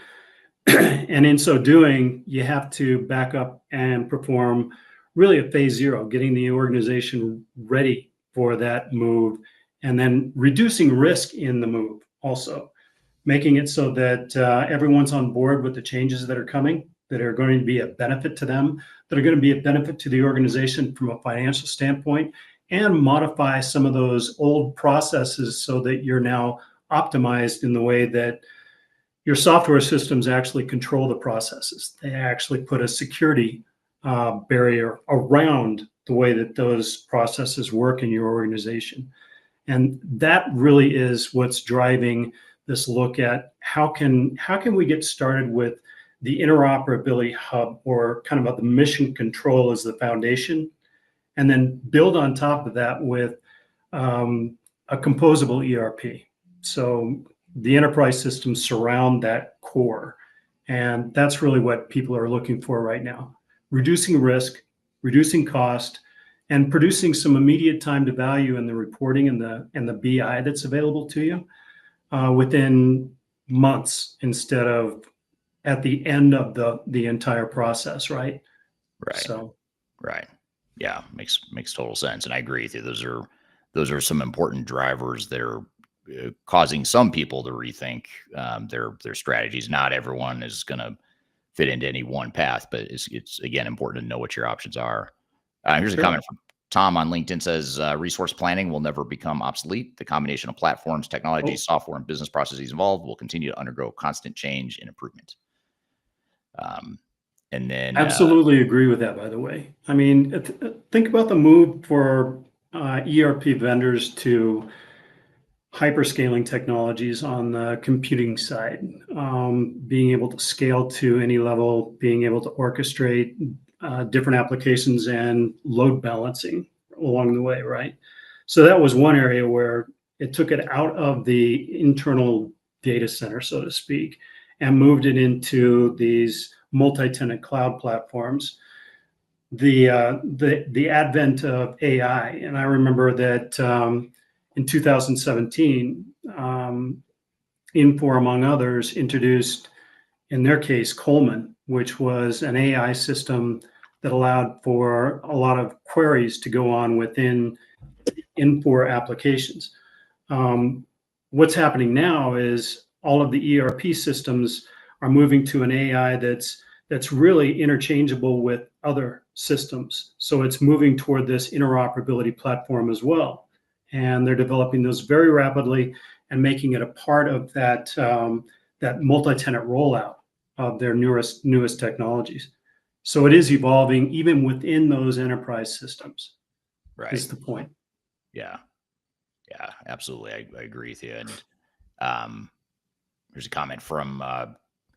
And in so doing, you have to back up and perform really a phase zero, getting the organization ready for that move, and then reducing risk in the move also, making it so that everyone's on board with the changes that are coming, that are going to be a benefit to them, that are going to be a benefit to the organization from a financial standpoint, and modify some of those old processes so that you're now optimized in the way that your software systems actually control the processes. They actually put a security barrier around the way that those processes work in your organization. And that really is what's driving this look at how can we get started with the interoperability hub, or kind of the mission control as the foundation, and then build on top of that with a composable ERP. So the enterprise systems surround that core. And that's really what people are looking for right now. Reducing risk, reducing cost, and producing some immediate time to value in the reporting and the BI that's available to you within months instead of at the end of the entire process, right? Right. So, right. Yeah, makes total sense. And I agree with you. Those are some important drivers that are causing some people to rethink their strategies. Not everyone is going to fit into any one path, but it's again important to know what your options are. Here's a comment from Tom on LinkedIn says, resource planning will never become obsolete. The combination of platforms, technology, software, and business processes involved will continue to undergo constant change and improvement. And then absolutely agree with that, by the way. I mean, think about the move for ERP vendors to hyperscaling technologies on the computing side, being able to scale to any level, being able to orchestrate different applications and load balancing along the way, right? So that was one area where it took it out of the internal data center, so to speak, and moved it into these multi-tenant cloud platforms. The advent of AI, and I remember that in 2017, Infor, among others, introduced, in their case, Coleman, which was an AI system that allowed for a lot of queries to go on within Infor applications. What's happening now is all of the ERP systems are moving to an AI that's really interchangeable with other systems. So it's moving toward this interoperability platform as well. And they're developing those very rapidly and making it a part of that multi-tenant rollout of their newest technologies. So it is evolving even within those enterprise systems. Right. Is the point. Yeah, absolutely. I agree with you. And here's a comment from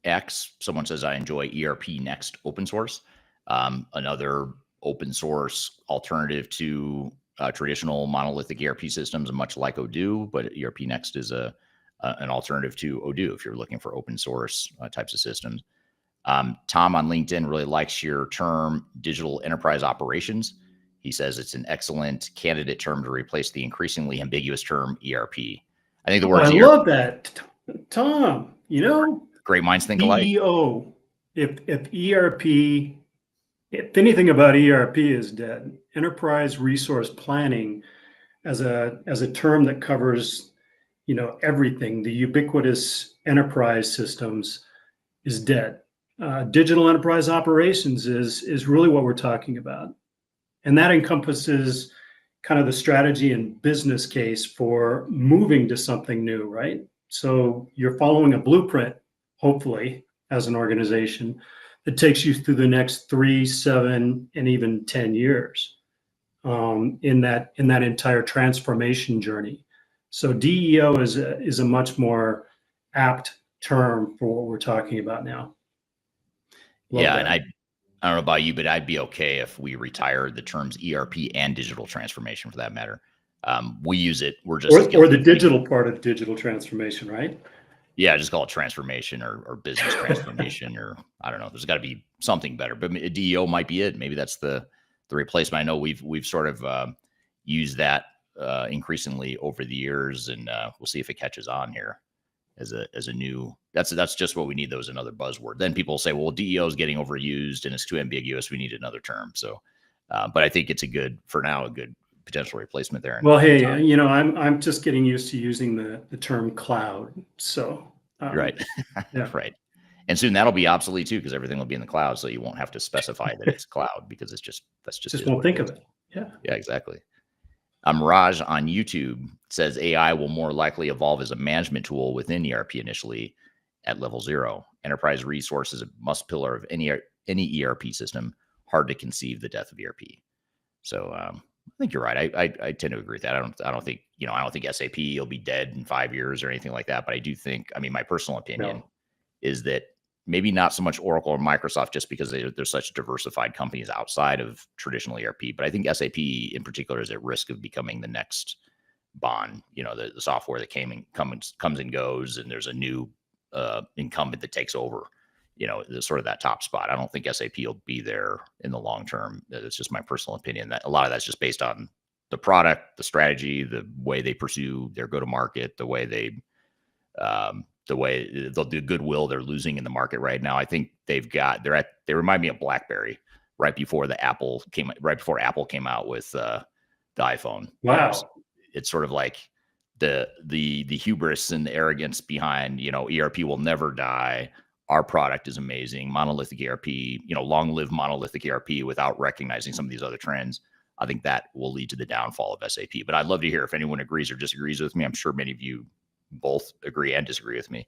X. Someone says, I enjoy ERP Next open source. Another open source alternative to traditional monolithic ERP systems, much like Odoo, but ERP Next is an alternative to Odoo if you're looking for open source types of systems. Tom on LinkedIn really likes your term digital enterprise operations. He says it's an excellent candidate term to replace the increasingly ambiguous term ERP. I think the word I ERP, love that, Tom. Great minds think alike. EO. If ERP, if anything about ERP is dead, enterprise resource planning as a term that covers, everything, the ubiquitous enterprise systems is dead. Digital enterprise operations is really what we're talking about. And that encompasses kind of the strategy and business case for moving to something new, right? So you're following a blueprint, hopefully, as an organization that takes you through the next 3, 7, and even 10 years in that entire transformation journey. So DEO is a much more apt term for what we're talking about now. Love that. And I don't know about you, but I'd be okay if we retired the terms ERP and digital transformation for that matter. We use it. We're just or the digital part of digital transformation, right? Yeah, just call it transformation or business transformation, or I don't know. There's got to be something better, but DEO might be it. Maybe that's the replacement. I know we've sort of used that increasingly over the years, and we'll see if it catches on here as a new. That's just what we need. Those another buzzword. Then people say, well, DEO is getting overused and it's too ambiguous. We need another term. So, but I think it's a good potential replacement there. Well, hey, I'm just getting used to using the term cloud. So right, yeah. Right, and soon that'll be obsolete too because everything will be in the cloud. So you won't have to specify that it's cloud because that's just won't think of it. Yeah, exactly. Raj on YouTube says AI will more likely evolve as a management tool within ERP initially at level 0. Enterprise resource is a must pillar of any ERP system. Hard to conceive the death of ERP. So I think you're right. I tend to agree with that. I don't think SAP will be dead in 5 years or anything like that. But I do think, my personal opinion is that maybe not so much Oracle or Microsoft just because they're such diversified companies outside of traditional ERP. But I think SAP in particular is at risk of becoming the next Bond. The software that comes and goes, and there's a new incumbent that takes over. Sort of that top spot. I don't think SAP will be there in the long term. It's just my personal opinion that a lot of that's just based on the product, the strategy, the way they pursue their go-to-market, the way the goodwill they're losing in the market right now. I think they remind me of BlackBerry right before Apple came out with the iPhone. Wow. It's sort of like the hubris and the arrogance behind, ERP will never die. Our product is amazing. Monolithic ERP, long live monolithic ERP, without recognizing some of these other trends. I think that will lead to the downfall of SAP. But I'd love to hear if anyone agrees or disagrees with me. I'm sure many of you both agree and disagree with me.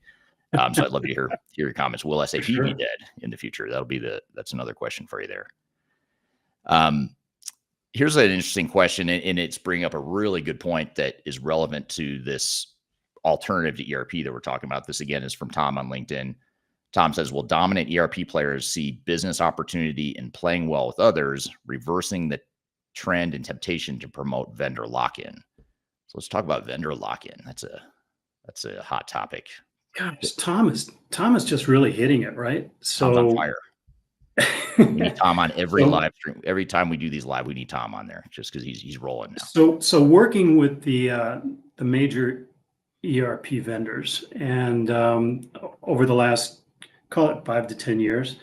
So I'd love to hear your comments. Will SAP be dead in the future? That's another question for you there. Here's an interesting question, and it's bringing up a really good point that is relevant to this alternative to ERP that we're talking about. This again is from Tom on LinkedIn. Tom says, will dominant ERP players see business opportunity in playing well with others, reversing the trend and temptation to promote vendor lock-in? So let's talk about vendor lock-in. That's a hot topic. Gosh, Tom is just really hitting it, right? Tom's on fire. We need Tom on every live stream. Every time we do these live, we need Tom on there just because he's rolling now. So working with the major ERP vendors, and over the last, call it 5 to 10 years,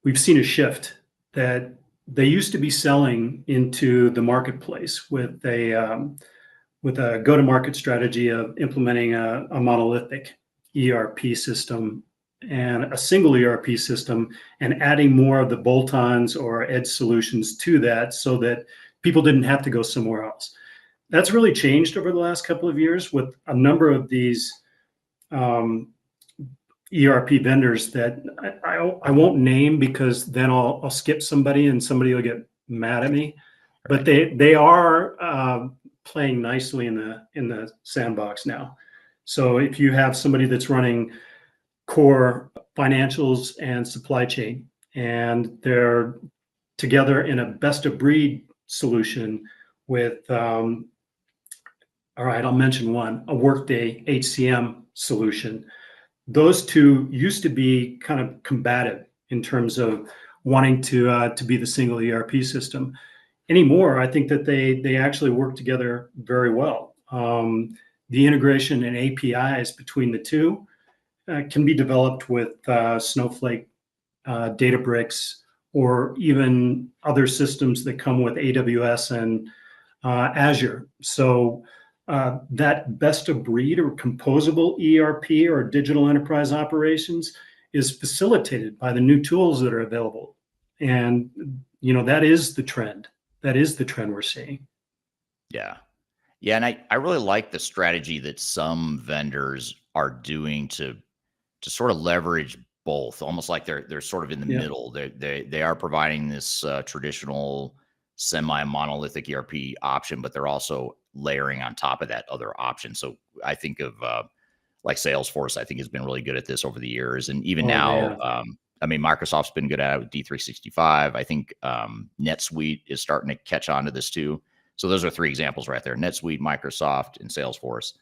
we've seen a shift that they used to be selling into the marketplace with a go-to-market strategy of implementing a monolithic ERP system and a single ERP system, and adding more of the bolt-ons or edge solutions to that so that people didn't have to go somewhere else. That's really changed over the last couple of years with a number of these ERP vendors that I won't name, because then I'll skip somebody and somebody will get mad at me. But they are playing nicely in the sandbox now. So if you have somebody that's running core financials and supply chain, and they're together in a best of breed solution with, all right, I'll mention one, a Workday HCM solution. Those two used to be kind of combative in terms of wanting to be the single ERP system. Anymore, I think that they actually work together very well. The integration and APIs between the two can be developed with Snowflake, Databricks, or even other systems that come with AWS and Azure. So that best of breed or composable ERP or digital enterprise operations is facilitated by the new tools that are available. And, that is the trend. That is the trend we're seeing. Yeah. Yeah. And I really like the strategy that some vendors are doing to sort of leverage both, almost like they're sort of in the middle. They are providing this traditional semi-monolithic ERP option, but they're also layering on top of that other option. So I think of like Salesforce, I think has been really good at this over the years. And even now, Microsoft's been good at it with D365. I think NetSuite is starting to catch on to this too. So those are 3 examples right there: NetSuite, Microsoft, and Salesforce.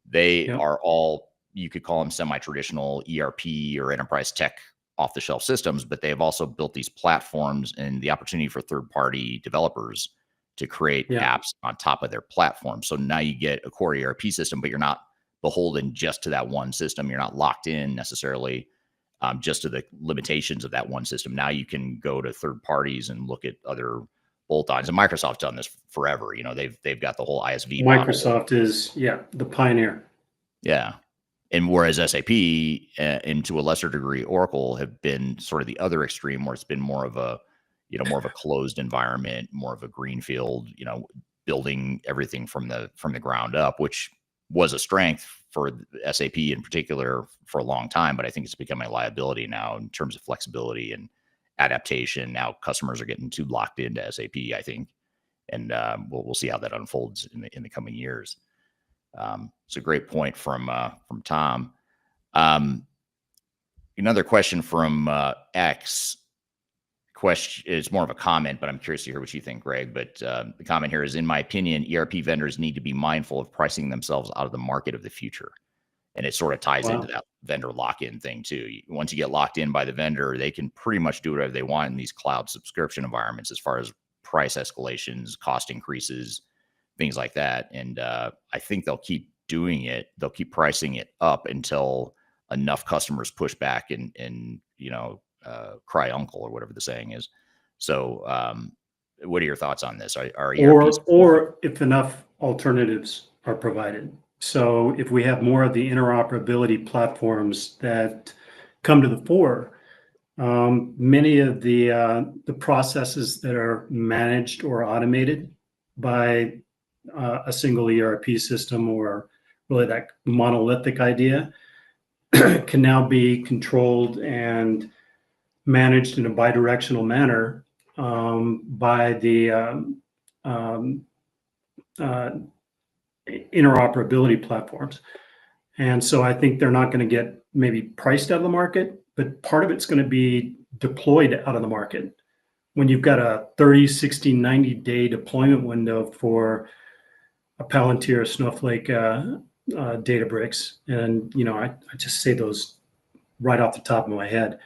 They are all, you could call them semi-traditional ERP or enterprise tech off-the-shelf systems, but they have also built these platforms and the opportunity for third-party developers to create apps on top of their platform. So now you get a core ERP system, but you're not beholden just to that one system. You're not locked in necessarily just to the limitations of that one system. Now you can go to third parties and look at other bolt-ons. And Microsoft's done this forever. They've got the whole ISV Microsoft model. Is the pioneer. Yeah. And whereas SAP and to a lesser degree, Oracle have been sort of the other extreme, where it's been more of a closed environment, more of a greenfield, building everything from the ground up, which was a strength for SAP in particular for a long time. But I think it's becoming a liability now in terms of flexibility and adaptation. Now customers are getting too locked into SAP, I think. And we'll see how that unfolds in the coming years. It's a great point from Tom. Another question from X. Question is more of a comment, but I'm curious to hear what you think, Greg. But the comment here is, in my opinion, ERP vendors need to be mindful of pricing themselves out of the market of the future. And it sort of ties into that vendor lock-in thing too. Once you get locked in by the vendor, they can pretty much do whatever they want in these cloud subscription environments as far as price escalations, cost increases, things like that. And I think they'll keep doing it. They'll keep pricing it up until enough customers push back and cry uncle, or whatever the saying is. So what are your thoughts on this? Are or if enough alternatives are provided. So if we have more of the interoperability platforms that come to the fore, many of the processes that are managed or automated by a single ERP system, or really that monolithic idea, can now be controlled and managed in a bidirectional manner by the interoperability platforms. And so I think they're not going to get maybe priced out of the market, but part of it's going to be deployed out of the market. When you've got a 30, 60, 90-day deployment window for a Palantir, Snowflake, Databricks, and I just say those right off the top of my head.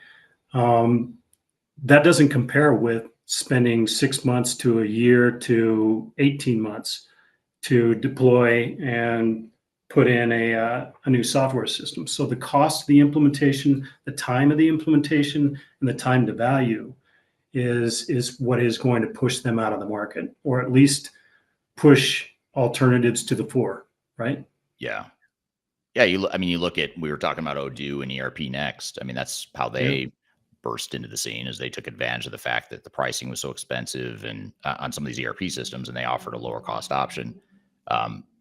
That doesn't compare with spending 6 months to a year to 18 months to deploy and put in a new software system. So the cost of the implementation, the time of the implementation, and the time to value is what is going to push them out of the market, or at least push alternatives to the fore, right? Yeah. Yeah. You look at, we were talking about Odoo and ERP Next. I mean, that's how they burst into the scene, as they took advantage of the fact that the pricing was so expensive and on some of these ERP systems, and they offered a lower cost option.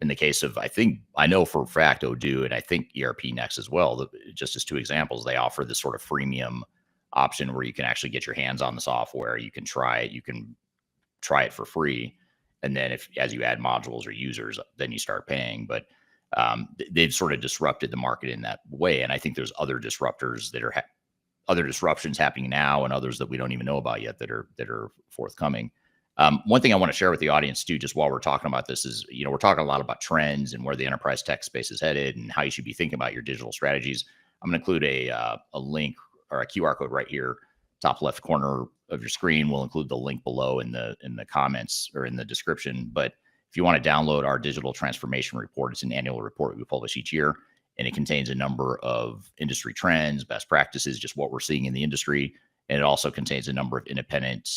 In the case of, I know for a fact Odoo, and I think ERP Next as well, just as two examples, they offer this sort of freemium option where you can actually get your hands on the software. You can try it for free. And then as you add modules or users, then you start paying. But they've sort of disrupted the market in that way. And I think there's other disruptors that are other disruptions happening now, and others that we don't even know about yet that are forthcoming. One thing I want to share with the audience too, just while we're talking about this, is we're talking a lot about trends and where the enterprise tech space is headed and how you should be thinking about your digital strategies. I'm going to include a link or a QR code right here, top left corner of your screen. We'll include the link below in the comments or in the description. But if you want to download our digital transformation report, it's an annual report we publish each year, and it contains a number of industry trends, best practices, just what we're seeing in the industry. And it also contains a number of independent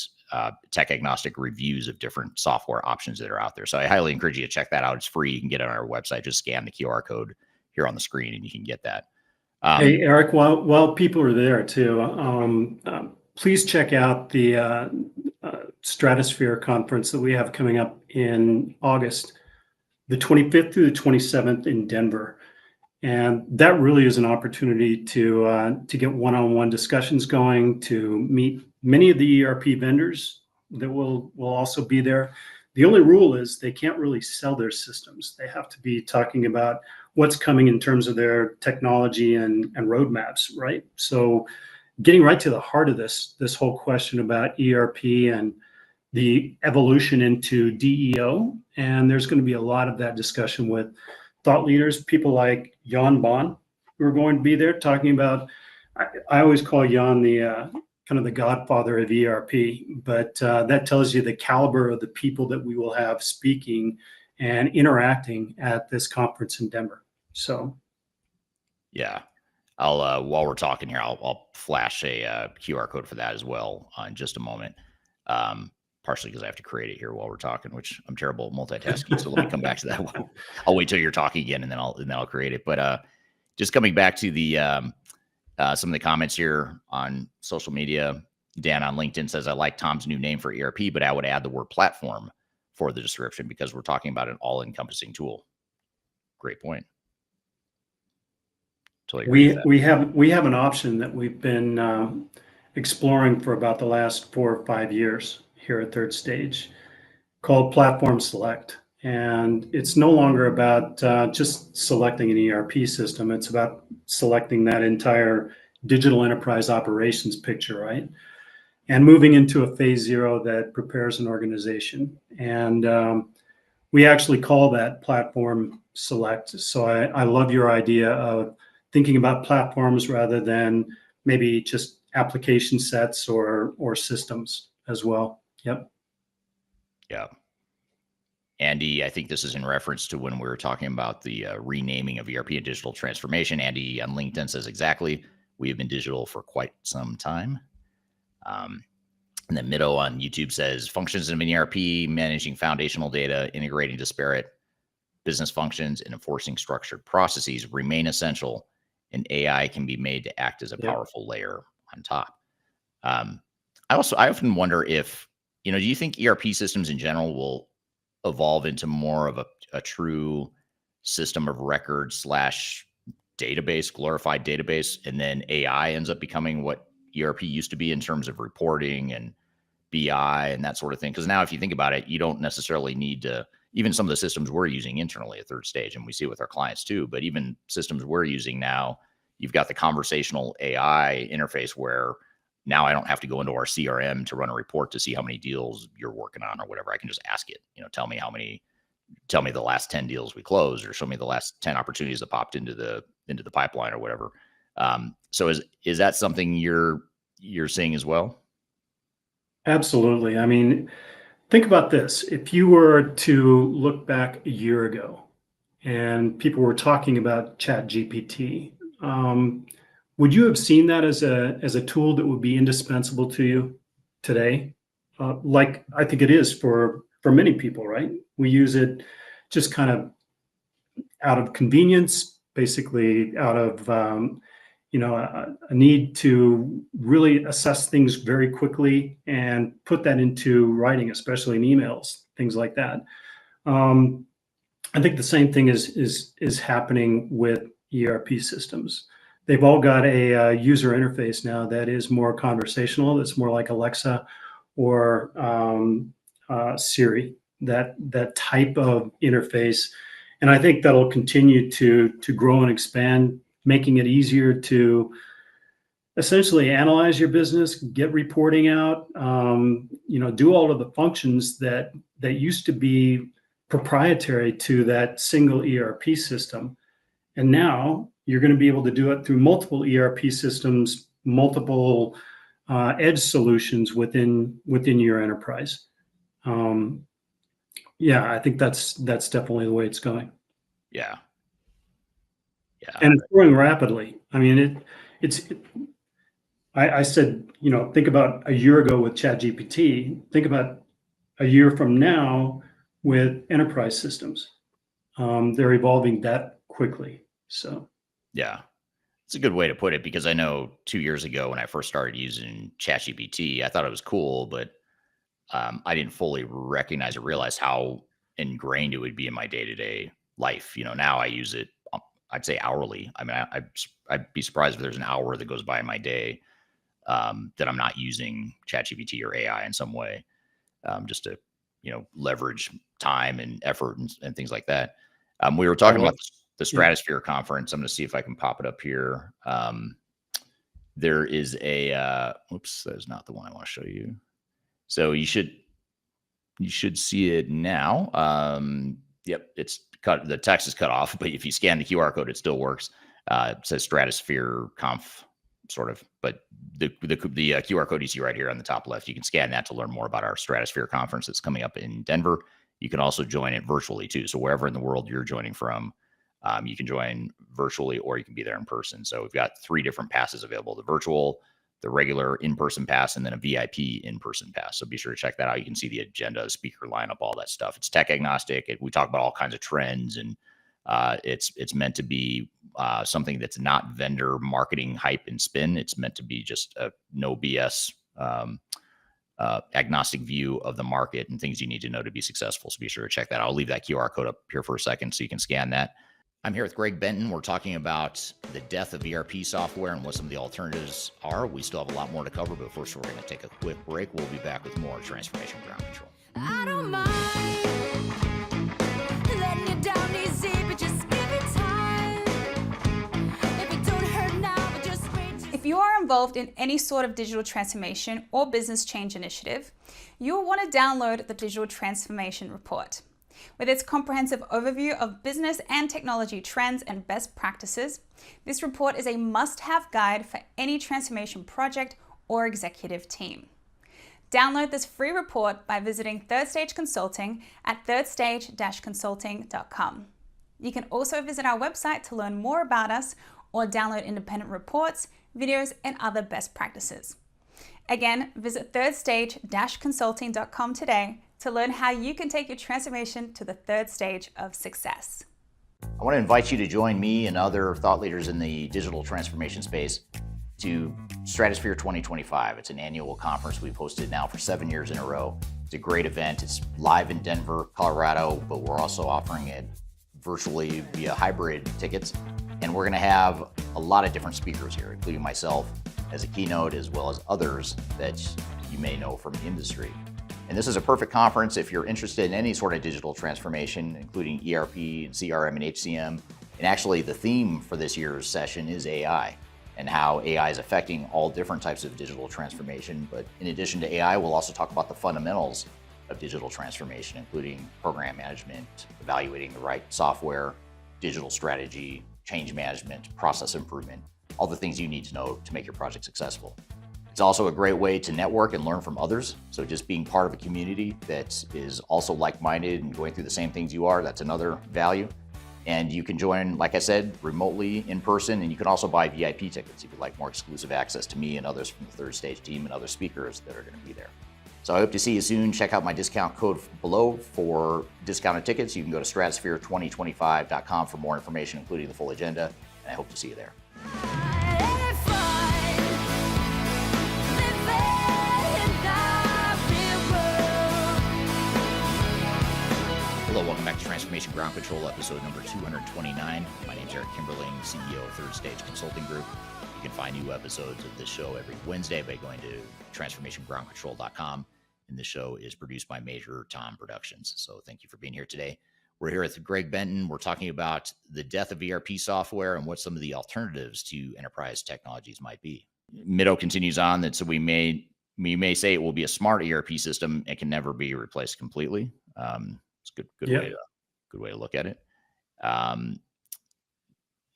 tech agnostic reviews of different software options that are out there. So I highly encourage you to check that out. It's free. You can get it on our website. Just scan the QR code here on the screen and you can get that. Hey, Eric, while people are there too, please check out the Stratosphere conference that we have coming up in August, the 25th through the 27th in Denver. And that really is an opportunity to get one-on-one discussions going, to meet many of the ERP vendors that will also be there. The only rule is they can't really sell their systems. They have to be talking about what's coming in terms of their technology and roadmaps, right? So getting right to the heart of this whole question about ERP and the evolution into DEO. And there's going to be a lot of that discussion with thought leaders, people like Jan Bond, who are going to be there talking about, I always call Jan the kind of the godfather of ERP, but that tells you the caliber of the people that we will have speaking and interacting at this conference in Denver. So, yeah, I'll while we're talking here, I'll flash a QR code for that as well in just a moment. Partially because I have to create it here while we're talking, which I'm terrible at multitasking. So let me come back to that. I'll wait till you're talking again, and then I'll create it. But just coming back to the some of the comments here on social media. Dan on LinkedIn says, I like Tom's new name for ERP, but I would add the word platform for the description because we're talking about an all-encompassing tool. Great point. Totally we have an option that we've been exploring for about the last 4 or 5 years here at Third Stage, called Platform Select. And it's no longer about just selecting an ERP system. It's about selecting that entire digital enterprise operations picture, right? And moving into a phase 0 that prepares an organization. And we actually call that Platform Select. So I love your idea of thinking about platforms rather than maybe just application sets or systems as well. Yep. Yeah. Andy, I think this is in reference to when we were talking about the renaming of ERP and digital transformation. Andy on LinkedIn says, exactly. We have been digital for quite some time. And then Middo on YouTube says, functions of an ERP, managing foundational data, integrating disparate business functions and enforcing structured processes remain essential, and AI can be made to act as a powerful layer on top. I often wonder if, do you think ERP systems in general will evolve into more of a true system of record slash database, glorified database, and then AI ends up becoming what ERP used to be in terms of reporting and BI and that sort of thing? Because now if you think about it, you don't necessarily need to, even some of the systems we're using internally at Third Stage, and we see it with our clients too, but even systems we're using now, you've got the conversational AI interface where now I don't have to go into our CRM to run a report to see how many deals you're working on or whatever. I can just ask it, tell me the last 10 deals we closed, or show me the last 10 opportunities that popped into the pipeline or whatever. So is that something you're seeing as well? Absolutely. I mean, think about this. If you were to look back a year ago and people were talking about ChatGPT, would you have seen that as a tool that would be indispensable to you today? Like I think it is for many people, right? We use it just kind of out of convenience, basically out of a need to really assess things very quickly and put that into writing, especially in emails, things like that. I think the same thing is happening with ERP systems. They've all got a user interface now that is more conversational. That's more like Alexa or Siri, that type of interface. And I think that'll continue to grow and expand, making it easier to essentially analyze your business, get reporting out, do all of the functions that used to be proprietary to that single ERP system. And now you're going to be able to do it through multiple ERP systems, multiple edge solutions within your enterprise. I think that's definitely the way it's going. Yeah. And it's growing rapidly. I mean, I said, think about a year ago with ChatGPT, think about a year from now with enterprise systems. They're evolving that quickly. So, yeah, it's a good way to put it, because I know 2 years ago when I first started using ChatGPT, I thought it was cool, but I didn't fully recognize or realize how ingrained it would be in my day-to-day life. Now I use it, I'd say hourly. I mean, I'd be surprised if there's an hour that goes by in my day that I'm not using ChatGPT or AI in some way, just to, leverage time and effort and things like that. We were talking about the Stratosphere conference. I'm going to see if I can pop it up here. There is a, oops, that is not the one I want to show you. So you should see it now. Yep, it's cut. The text is cut off, but if you scan the QR code, it still works. It says Stratosphere Conf, sort of. But the QR code you see right here on the top left, you can scan that to learn more about our Stratosphere conference that's coming up in Denver. You can also join it virtually too. So wherever in the world you're joining from, you can join virtually, or you can be there in person. So we've got 3 different passes available: the virtual, the regular in-person pass, and then a VIP in-person pass. So be sure to check that out. You can see the agenda, speaker lineup, all that stuff. It's tech agnostic. We talk about all kinds of trends, and it's meant to be something that's not vendor marketing hype and spin. It's meant to be just a no BS agnostic view of the market and things you need to know to be successful. So be sure to check that out. I'll leave that QR code up here for a second so you can scan that. I'm here with Greg Benton. We're talking about the death of ERP software and what some of the alternatives are. We still have a lot more to cover, but first we're going to take a quick break. We'll be back with more Transformation Ground Control. I don't mind letting you down easy, but just give it time. If it don't hurt now, but just wait. If you are involved in any sort of digital transformation or business change initiative, you'll want to download the Digital Transformation Report. With its comprehensive overview of business and technology trends and best practices, this report is a must-have guide for any transformation project or executive team. Download this free report by visiting Third Stage Consulting at thirdstage-consulting.com. You can also visit our website to learn more about us or download independent reports, videos, and other best practices. Again, visit thirdstage-consulting.com today to learn how you can take your transformation to the third stage of success. I want to invite you to join me and other thought leaders in the digital transformation space to Stratosphere 2025. It's an annual conference we've hosted now for 7 years in a row. It's a great event. It's live in Denver, Colorado, but we're also offering it virtually via hybrid tickets. And we're going to have a lot of different speakers here, including myself as a keynote, as well as others that you may know from the industry. And this is a perfect conference if you're interested in any sort of digital transformation, including ERP and CRM and HCM. And actually, the theme for this year's session is AI and how AI is affecting all different types of digital transformation. But in addition to AI, we'll also talk about the fundamentals of digital transformation, including program management, evaluating the right software, digital strategy, change management, process improvement, all the things you need to know to make your project successful. It's also a great way to network and learn from others. So just being part of a community that is also like-minded and going through the same things you are, that's another value. And you can join, like I said, remotely in person, and you can also buy VIP tickets if you'd like more exclusive access to me and others from the third stage team and other speakers that are going to be there. So I hope to see you soon. Check out my discount code below for discounted tickets. You can go to stratosphere2025.com for more information, including the full agenda, and I hope to see you there. Hello, welcome back to Transformation Ground Control, episode number 229. My name is Eric Kimberling, CEO of Third Stage Consulting Group. You can find new episodes of this show every Wednesday by going to transformationgroundcontrol.com. And this show is produced by Major Tom Productions. So thank you for being here today. We're here with Greg Benton. We're talking about the death of ERP software and what some of the alternatives to enterprise technologies might be. Middo continues on that so we may say it will be a smart ERP system. It can never be replaced completely. It's a good way to look at it.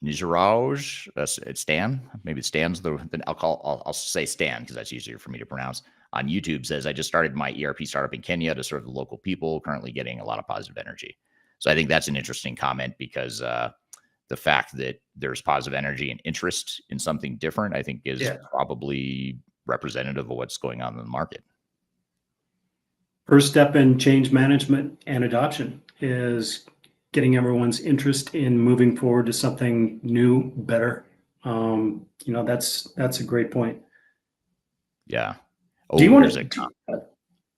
Nizaraj, it's Stan. Maybe Stan's I'll say Stan because that's easier for me to pronounce. On YouTube says, I just started my ERP startup in Kenya to serve the local people, currently getting a lot of positive energy. So I think that's an interesting comment because the fact that there's positive energy and interest in something different, I think is probably representative of what's going on in the market. First step in change management and adoption is getting everyone's interest in moving forward to something new, better. That's a great point. Yeah. Do you want to?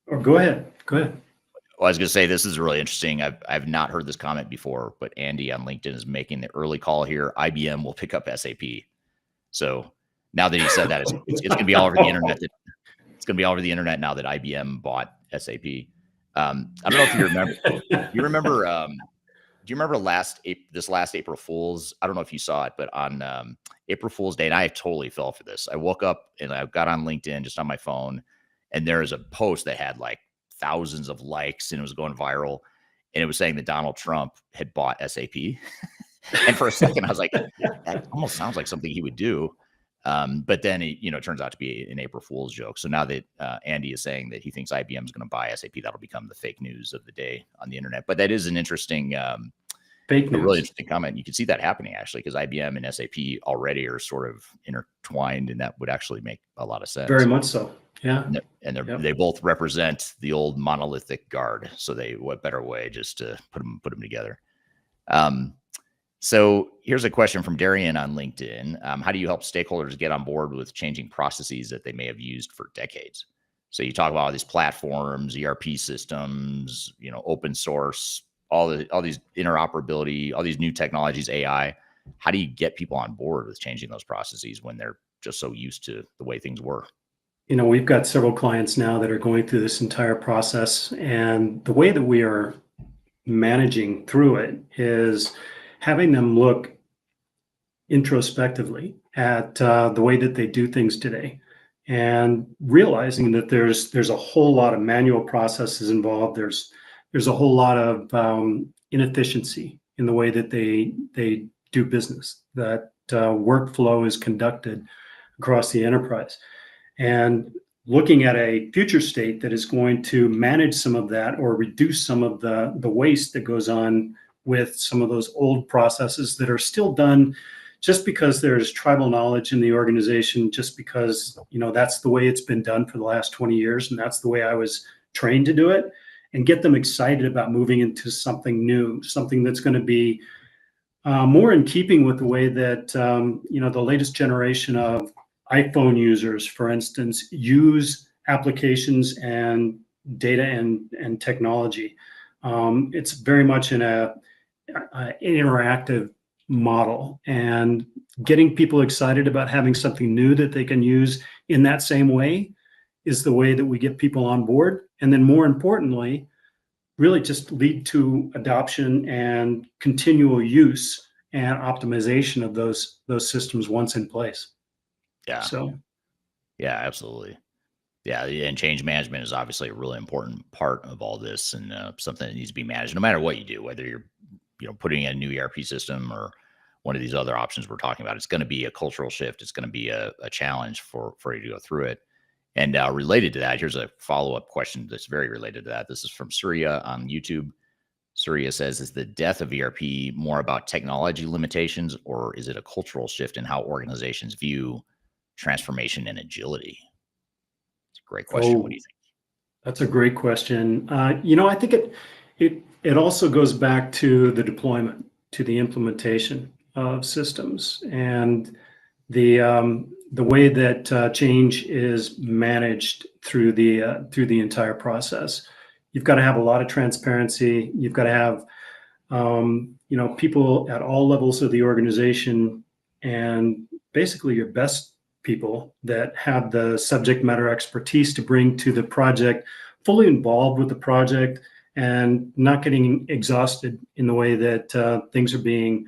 Or go ahead. Well, I was going to say this is really interesting. I've not heard this comment before, but Andy on LinkedIn is making the early call here. IBM will pick up SAP. So now that he said that, it's going to be all over the internet. It's going to be all over the internet now that IBM bought SAP. I don't know if you remember. Do you remember this last April Fool's? I don't know if you saw it, but on April Fool's Day, and I totally fell for this. I woke up and I got on LinkedIn just on my phone, and there's a post that had like thousands of likes and it was going viral, and it was saying that Donald Trump had bought SAP. And for a second, I was like, that almost sounds like something he would do. But then it turns out to be an April Fool's joke. So now that Andy is saying that he thinks IBM is going to buy SAP, that'll become the fake news of the day on the internet. But that is an interesting, really interesting comment. You can see that happening actually, because IBM and SAP already are sort of intertwined, and that would actually make a lot of sense. Very much so. Yeah. And they both represent the old monolithic guard. So what better way just to put them together? So here's a question from Darian on LinkedIn. How do you help stakeholders get on board with changing processes that they may have used for decades? So you talk about all these platforms, ERP systems, open source, all these interoperability, all these new technologies, AI. How do you get people on board with changing those processes when they're just so used to the way things were? We've got several clients now that are going through this entire process, and the way that we are managing through it is having them look introspectively at the way that they do things today, and realizing that there's a whole lot of manual processes involved. There's a whole lot of inefficiency in the way that they do business, that workflow is conducted across the enterprise. And looking at a future state that is going to manage some of that or reduce some of the waste that goes on with some of those old processes that are still done just because there's tribal knowledge in the organization, just because that's the way it's been done for the last 20 years, and that's the way I was trained to do it. and get them excited about moving into something new, something that's going to be more in keeping with the way that the latest generation of iPhone users, for instance, use applications and data and technology. It's very much in a interactive model, and getting people excited about having something new that they can use in that same way is the way that we get people on board. And then more importantly, really just lead to adoption and continual use and optimization of those systems once in place. Yeah. So Yeah, absolutely. Yeah, and change management is obviously a really important part of all this, and something that needs to be managed no matter what you do, whether you're putting in a new ERP system or one of these other options we're talking about. It's going to be a cultural shift. It's going to be a challenge for you to go through it. And related to that, here's a follow-up question that's very related to that. This is from Surya on YouTube. Surya says, is the death of ERP more about technology limitations, or is it a cultural shift in how organizations view transformation and agility? It's a great question. What do you think? That's a great question. I think it also goes back to the deployment, to the implementation of systems, and the way that change is managed through the entire process. You've got to have a lot of transparency. You've got to have people at all levels of the organization, and basically your best people that have the subject matter expertise to bring to the project, fully involved with the project, and not getting exhausted in the way that things are being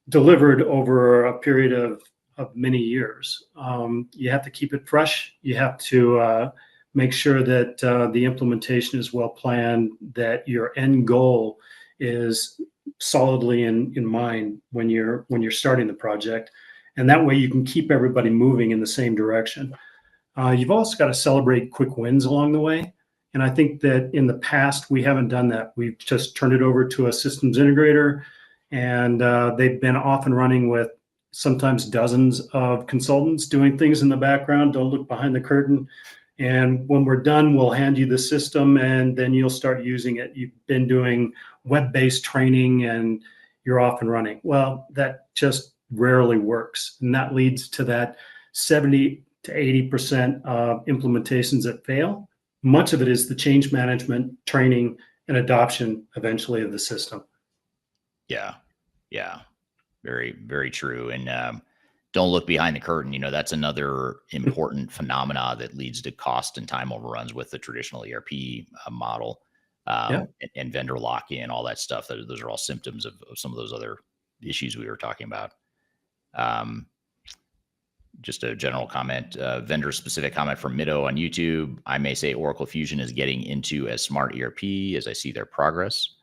delivered over a period of many years. You have to keep it fresh. You have to make sure that the implementation is well planned, that your end goal is solidly in mind when you're starting the project. And that way you can keep everybody moving in the same direction. You've also got to celebrate quick wins along the way. And I think that in the past, we haven't done that. We've just turned it over to a systems integrator, and they've been off and running with sometimes dozens of consultants doing things in the background. Don't look behind the curtain. And when we're done, we'll hand you the system, and then you'll start using it. You've been doing web-based training and you're off and running. Well, that just rarely works. And that leads to that 70 to 80% of implementations that fail. Much of it is the change management, training, and adoption eventually of the system. Yeah. Very, very true. And don't look behind the curtain. That's another important phenomena that leads to cost and time overruns with the traditional ERP model, and vendor lock-in, all that stuff. Those are all symptoms of some of those other issues we were talking about. Just a general comment, vendor-specific comment from Middo on YouTube. I may say Oracle Fusion is getting into a smart ERP as I see their progress.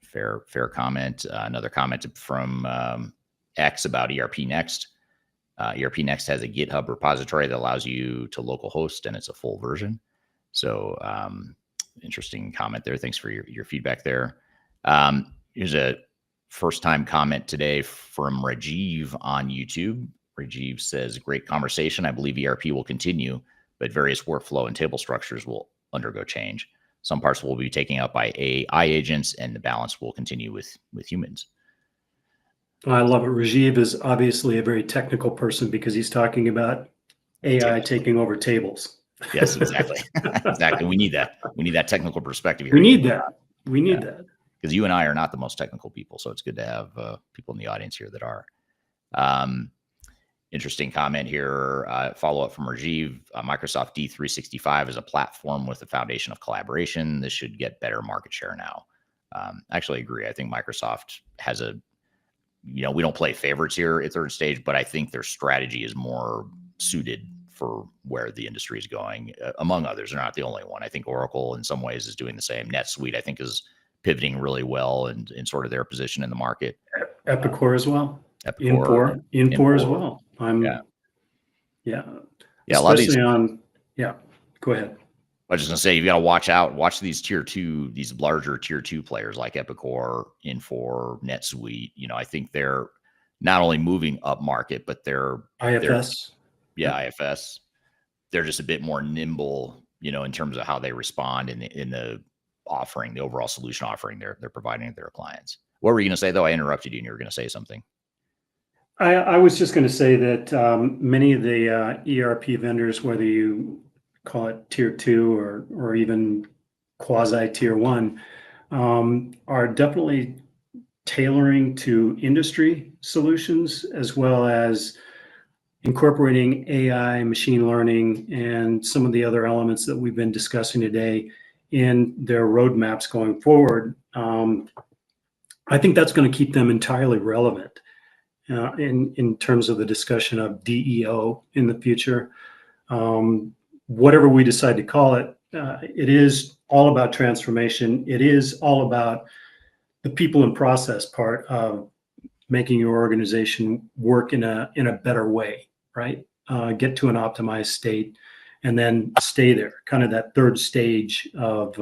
Fair comment. Another comment from X about ERP Next. ERP Next has a GitHub repository that allows you to local host, and it's a full version. So interesting comment there. Thanks for your feedback there. Here's a first-time comment today from Rajiv on YouTube. Rajiv says, great conversation. I believe ERP will continue, but various workflow and table structures will undergo change. Some parts will be taken up by AI agents, and the balance will continue with humans. I love it. Rajiv is obviously a very technical person because he's talking about AI taking over tables. Yes, exactly. Exactly. We need that. We need that technical perspective here. We need that. We need that. Because you and I are not the most technical people, so it's good to have people in the audience here that are. Interesting comment here. Follow-up from Rajiv. Microsoft D365 is a platform with a foundation of collaboration. This should get better market share now. Actually agree. I think Microsoft has we don't play favorites here at third stage, but I think their strategy is more suited for where the industry is going. Among others, they're not the only one. I think Oracle in some ways is doing the same. NetSuite, I think, is pivoting really well and in sort of their position in the market. Epicor as well. Epicor. Infor as well. Yeah. A lot of these. Go ahead. I was just gonna say, you've got to watch these larger tier 2 players like Epicor, Infor, NetSuite. I think they're not only moving up market, but they're IFS. IFS. They're just a bit more nimble in terms of how they respond in the offering, the overall solution offering they're providing to their clients. What were you going to say, though? I interrupted you and you were going to say something. I was just going to say that many of the ERP vendors, whether you call it tier 2 or even quasi tier 1, are definitely tailoring to industry solutions, as well as incorporating AI, machine learning, and some of the other elements that we've been discussing today in their roadmaps going forward. I think that's going to keep them entirely relevant in terms of the discussion of DEO in the future. Whatever we decide to call it, it is all about transformation. It is all about the people and process part of making your organization work in a better way, right? Get to an optimized state and then stay there, kind of that third stage of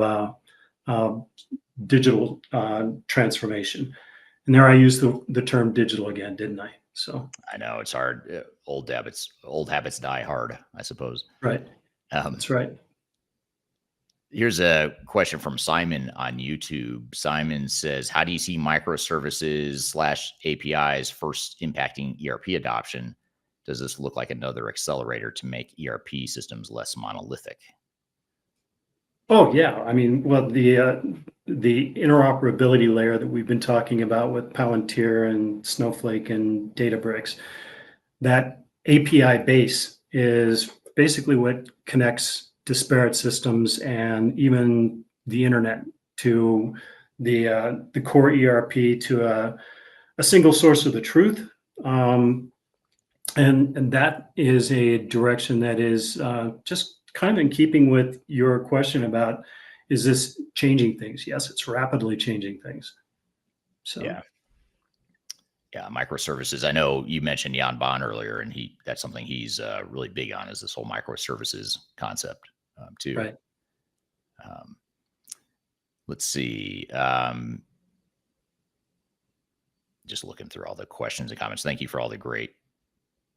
digital transformation. And there I used the term digital again, didn't I? So I know it's hard. Old habits die hard, I suppose. Right. That's right. Here's a question from Simon on YouTube. Simon says, how do you see microservices / APIs first impacting ERP adoption? Does this look like another accelerator to make ERP systems less monolithic? Oh yeah, I mean, well, the interoperability layer that we've been talking about with Palantir and Snowflake and Databricks, that API base is basically what connects disparate systems and even the internet to the core ERP to a single source of the truth. And that is a direction that is just kind of in keeping with your question about, is this changing things? Yes, it's rapidly changing things. So yeah, microservices. I know you mentioned Jan Bond earlier, and that's something he's really big on, is this whole microservices concept too. Right. Let's see. Just looking through all the questions and comments. Thank you for all the great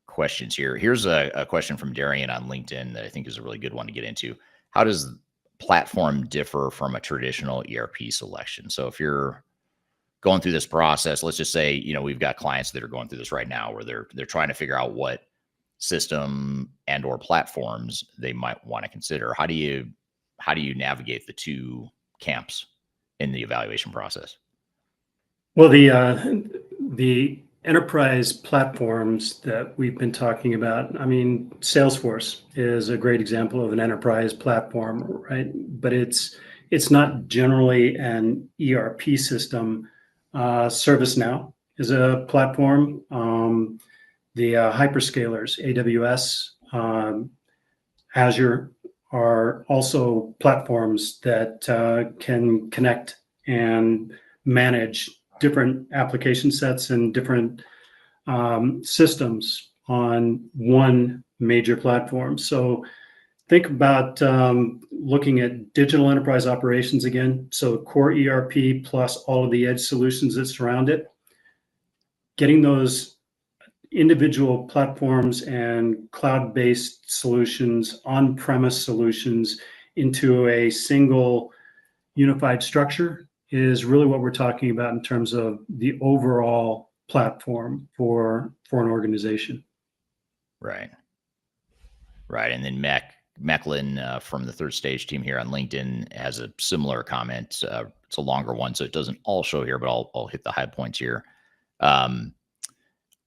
questions here. Here's a question from Darian on LinkedIn that I think is a really good one to get into. How does platform differ from a traditional ERP selection? So if you're going through this process, let's just say, we've got clients that are going through this right now where they're trying to figure out what system and or platforms they might want to consider. How do you navigate the two camps in the evaluation process? Well, the enterprise platforms that we've been talking about, I mean, Salesforce is a great example of an enterprise platform, right? But it's not generally an ERP system. ServiceNow is a platform. The hyperscalers, AWS, Azure, are also platforms that can connect and manage different application sets and different systems on one major platform. So think about looking at digital enterprise operations again. So core ERP plus all of the edge solutions that surround it. Getting those individual platforms and cloud-based solutions, on-premise solutions into a single unified structure is really what we're talking about in terms of the overall platform for an organization. Right. And then Mecklin from the Third Stage team here on LinkedIn has a similar comment. It's a longer one, so it doesn't all show here, but I'll hit the high points here.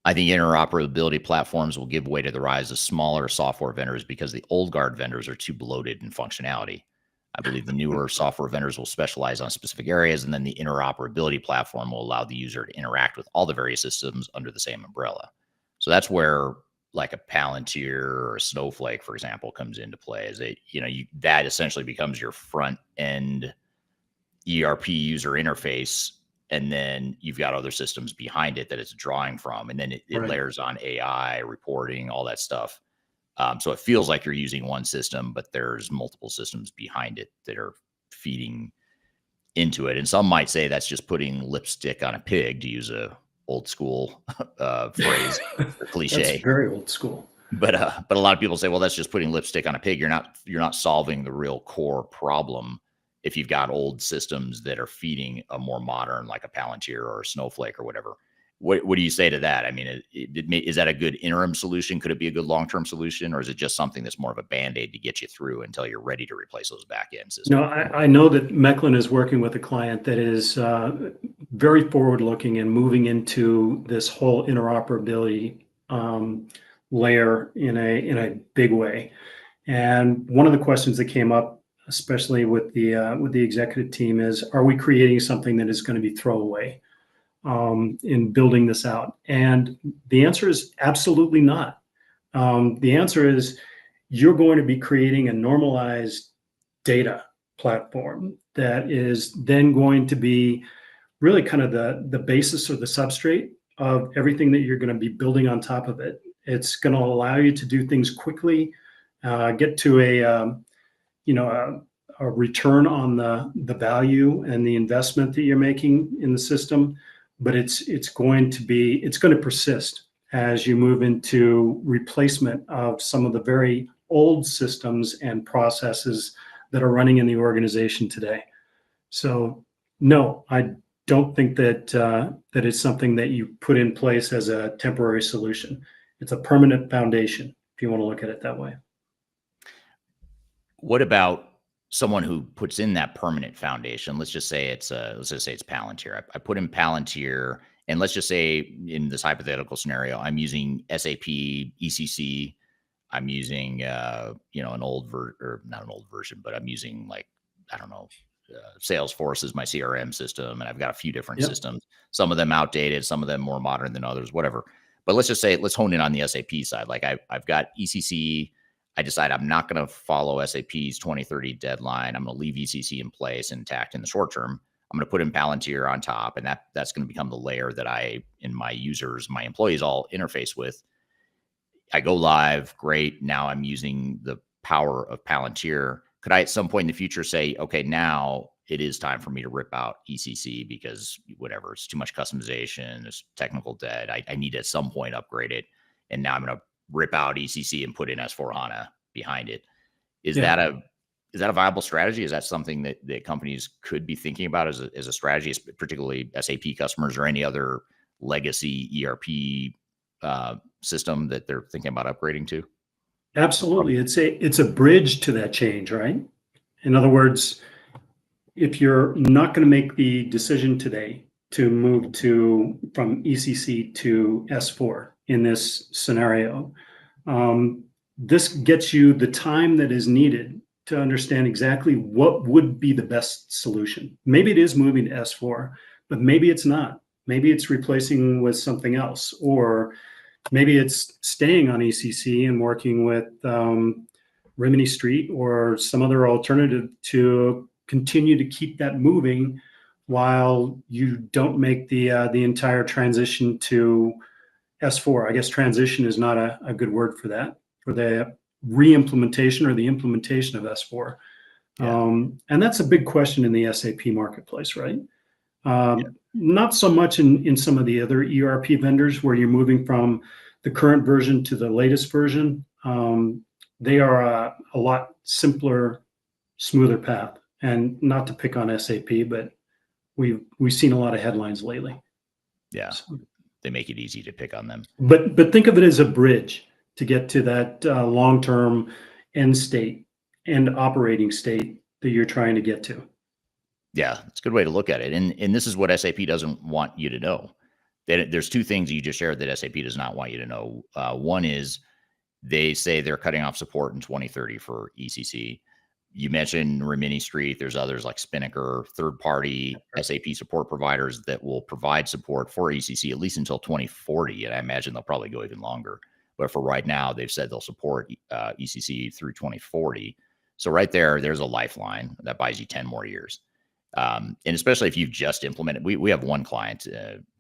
I think interoperability platforms will give way to the rise of smaller software vendors because the old guard vendors are too bloated in functionality. I believe the newer software vendors will specialize on specific areas, and then the interoperability platform will allow the user to interact with all the various systems under the same umbrella. So that's where like a Palantir or a Snowflake, for example, comes into play. Is that essentially becomes your front end ERP user interface, and then you've got other systems behind it that it's drawing from, and then it Right. layers on AI, reporting, all that stuff. So it feels like you're using one system, but there's multiple systems behind it that are feeding into it. And some might say that's just putting lipstick on a pig, to use a old school phrase or cliche. That's very old school. But a lot of people say, well, that's just putting lipstick on a pig. You're not solving the real core problem if you've got old systems that are feeding a more modern, like a Palantir or a Snowflake or whatever. What do you say to that? I mean, is that a good interim solution? Could it be a good long-term solution, or is it just something that's more of a Band-Aid to get you through until you're ready to replace those back-end systems? No, I know that Mechlin is working with a client that is very forward-looking and moving into this whole interoperability layer in a big way. And one of the questions that came up, especially with the executive team, is: are we creating something that is going to be throwaway in building this out? And the answer is absolutely not. The answer is you're going to be creating a normalized data platform that is then going to be really kind of the basis or the substrate of everything that you're going to be building on top of it. It's going to allow you to do things quickly, get to a return on the value and the investment that you're making in the system. But it's going to persist as you move into replacement of some of the very old systems and processes that are running in the organization today. So no, I don't think that it's something that you put in place as a temporary solution. It's a permanent foundation, if you want to look at it that way. What about someone who puts in that permanent foundation? Let's just say it's Palantir. I put in Palantir, and let's just say in this hypothetical scenario, I'm using SAP ECC. I'm using an old or not an old version, but I'm using, like, I don't know, Salesforce is my CRM system, and I've got a few different systems. Some of them outdated, some of them more modern than others, whatever. But let's hone in on the SAP side. Like I've got ECC. I decide I'm not going to follow SAP's 2030 deadline. I'm going to leave ECC in place intact in the short term. I'm going to put in Palantir on top, and that's going to become the layer that my employees all interface with. I go live, great. Now I'm using the power of Palantir. Could I at some point in the future say, okay, now it is time for me to rip out ECC because whatever, it's too much customization, it's technical debt. I need to at some point upgrade it. And now I'm going to rip out ECC and put in S/4HANA behind it. Is that a viable strategy? Is that something that companies could be thinking about as a strategy, particularly SAP customers or any other legacy ERP system that they're thinking about upgrading to? Absolutely. It's a bridge to that change, right? In other words, if you're not going to make the decision today to move from ECC to S4 in this scenario, this gets you the time that is needed to understand exactly what would be the best solution. Maybe it is moving to S4, but maybe it's not. Maybe it's replacing with something else, or maybe it's staying on ECC and working with Rimini Street or some other alternative to continue to keep that moving while you don't make the entire transition to S4. I guess transition is not a good word for that, for the re-implementation or the implementation of S4. And that's a big question in the SAP marketplace, right? Not so much in some of the other ERP vendors where you're moving from the current version to the latest version. They are a lot simpler, smoother path. And not to pick on SAP, but we've seen a lot of headlines lately. Yeah, so they make it easy to pick on them. But think of it as a bridge to get to that long-term end state and operating state that you're trying to get to. Yeah, it's a good way to look at it. And this is what SAP doesn't want you to know. There's two things you just shared that SAP does not want you to know. One is they say they're cutting off support in 2030 for ECC. You mentioned Rimini Street. There's others like Spinnaker, third-party SAP support providers that will provide support for ECC at least until 2040. And I imagine they'll probably go even longer. But for right now, they've said they'll support ECC through 2040. So right there's a lifeline that buys you 10 more years. And especially if you've just implemented, we have one client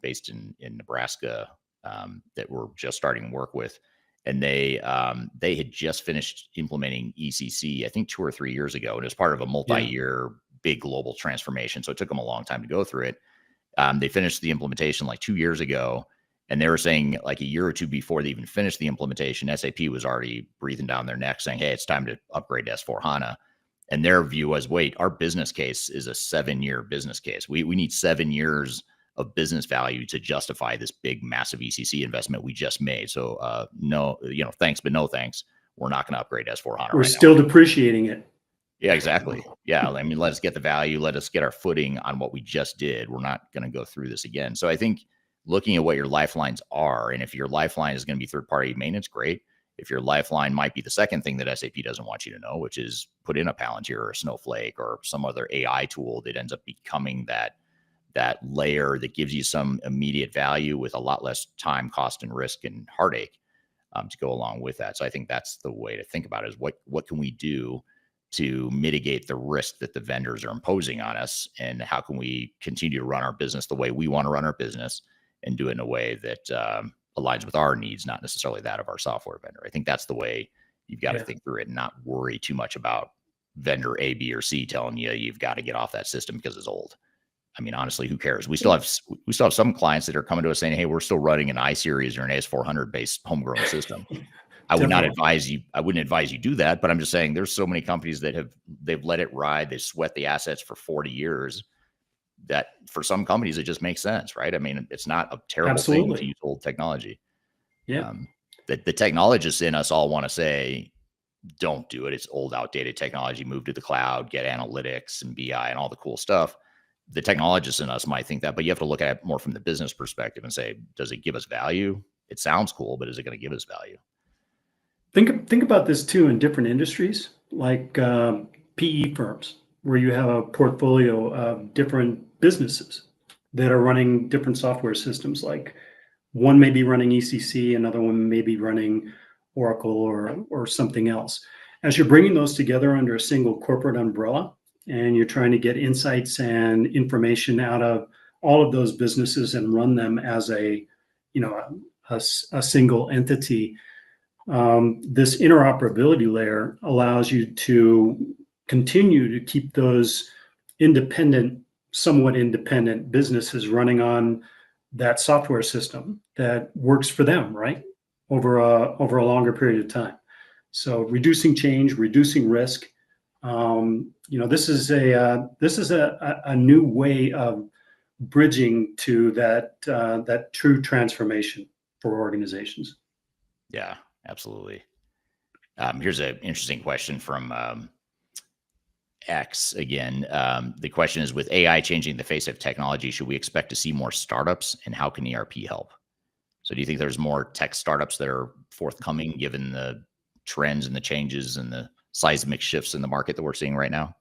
based in Nebraska that we're just starting work with. And they had just finished implementing ECC, I think 2 or 3 years ago. And it was part of a multi-year big global transformation. So it took them a long time to go through it. They finished the implementation like 2 years ago. And they were saying like a year or two before they even finished the implementation, SAP was already breathing down their neck saying, hey, it's time to upgrade to S4HANA. And their view was, wait, our business case is a 7-year business case. We need 7 years of business value to justify this big, massive ECC investment we just made. So no, thanks, but no thanks. We're not going to upgrade to S4HANA We're right still now. depreciating it. Yeah, exactly. Yeah. I mean, let us get the value. Let us get our footing on what we just did. We're not going to go through this again. So I think looking at what your lifelines are, and if your lifeline is going to be third-party maintenance, great. If your lifeline might be the second thing that SAP doesn't want you to know, which is put in a Palantir or a Snowflake or some other AI tool that ends up becoming that layer that gives you some immediate value with a lot less time, cost, and risk and heartache to go along with that. So I think that's the way to think about it, is what can we do to mitigate the risk that the vendors are imposing on us, and how can we continue to run our business the way we want to run our business and do it in a way that aligns with our needs, not necessarily that of our software vendor. I think that's the way you've got to think through it and not worry too much about vendor A, B, or C telling you you've got to get off that system because it's old. I mean, honestly, who cares? We still have some clients that are coming to us saying, hey, we're still running an iSeries or an AS400 based homegrown system. I would not advise you. I wouldn't advise you do that, but I'm just saying there's so many companies that they've let it ride. They sweat the assets for 40 years that for some companies, it just makes sense, right? I mean, it's not a terrible thing to use old technology. Yeah. The technologists in us all want to say, don't do it. It's old, outdated technology. Move to the cloud, get analytics and BI and all the cool stuff. The technologists in us might think that, but you have to look at it more from the business perspective and say, does it give us value? It sounds cool, but is it going to give us value? Think about this too in different industries, like PE firms, where you have a portfolio of different businesses that are running different software systems. Like one may be running ECC, another one may be running Oracle or something else. As you're bringing those together under a single corporate umbrella, and you're trying to get insights and information out of all of those businesses and run them as a single entity, this interoperability layer allows you to continue to keep those somewhat independent businesses running on that software system that works for them, right? Over a longer period of time. So reducing change, reducing risk. This is a new way of bridging to that true transformation for organizations. Yeah, absolutely. Here's an interesting question from X again. The question is, with AI changing the face of technology, should we expect to see more startups, and how can ERP help? So do you think there's more tech startups that are forthcoming given the trends and the changes and the seismic shifts in the market that we're seeing right now?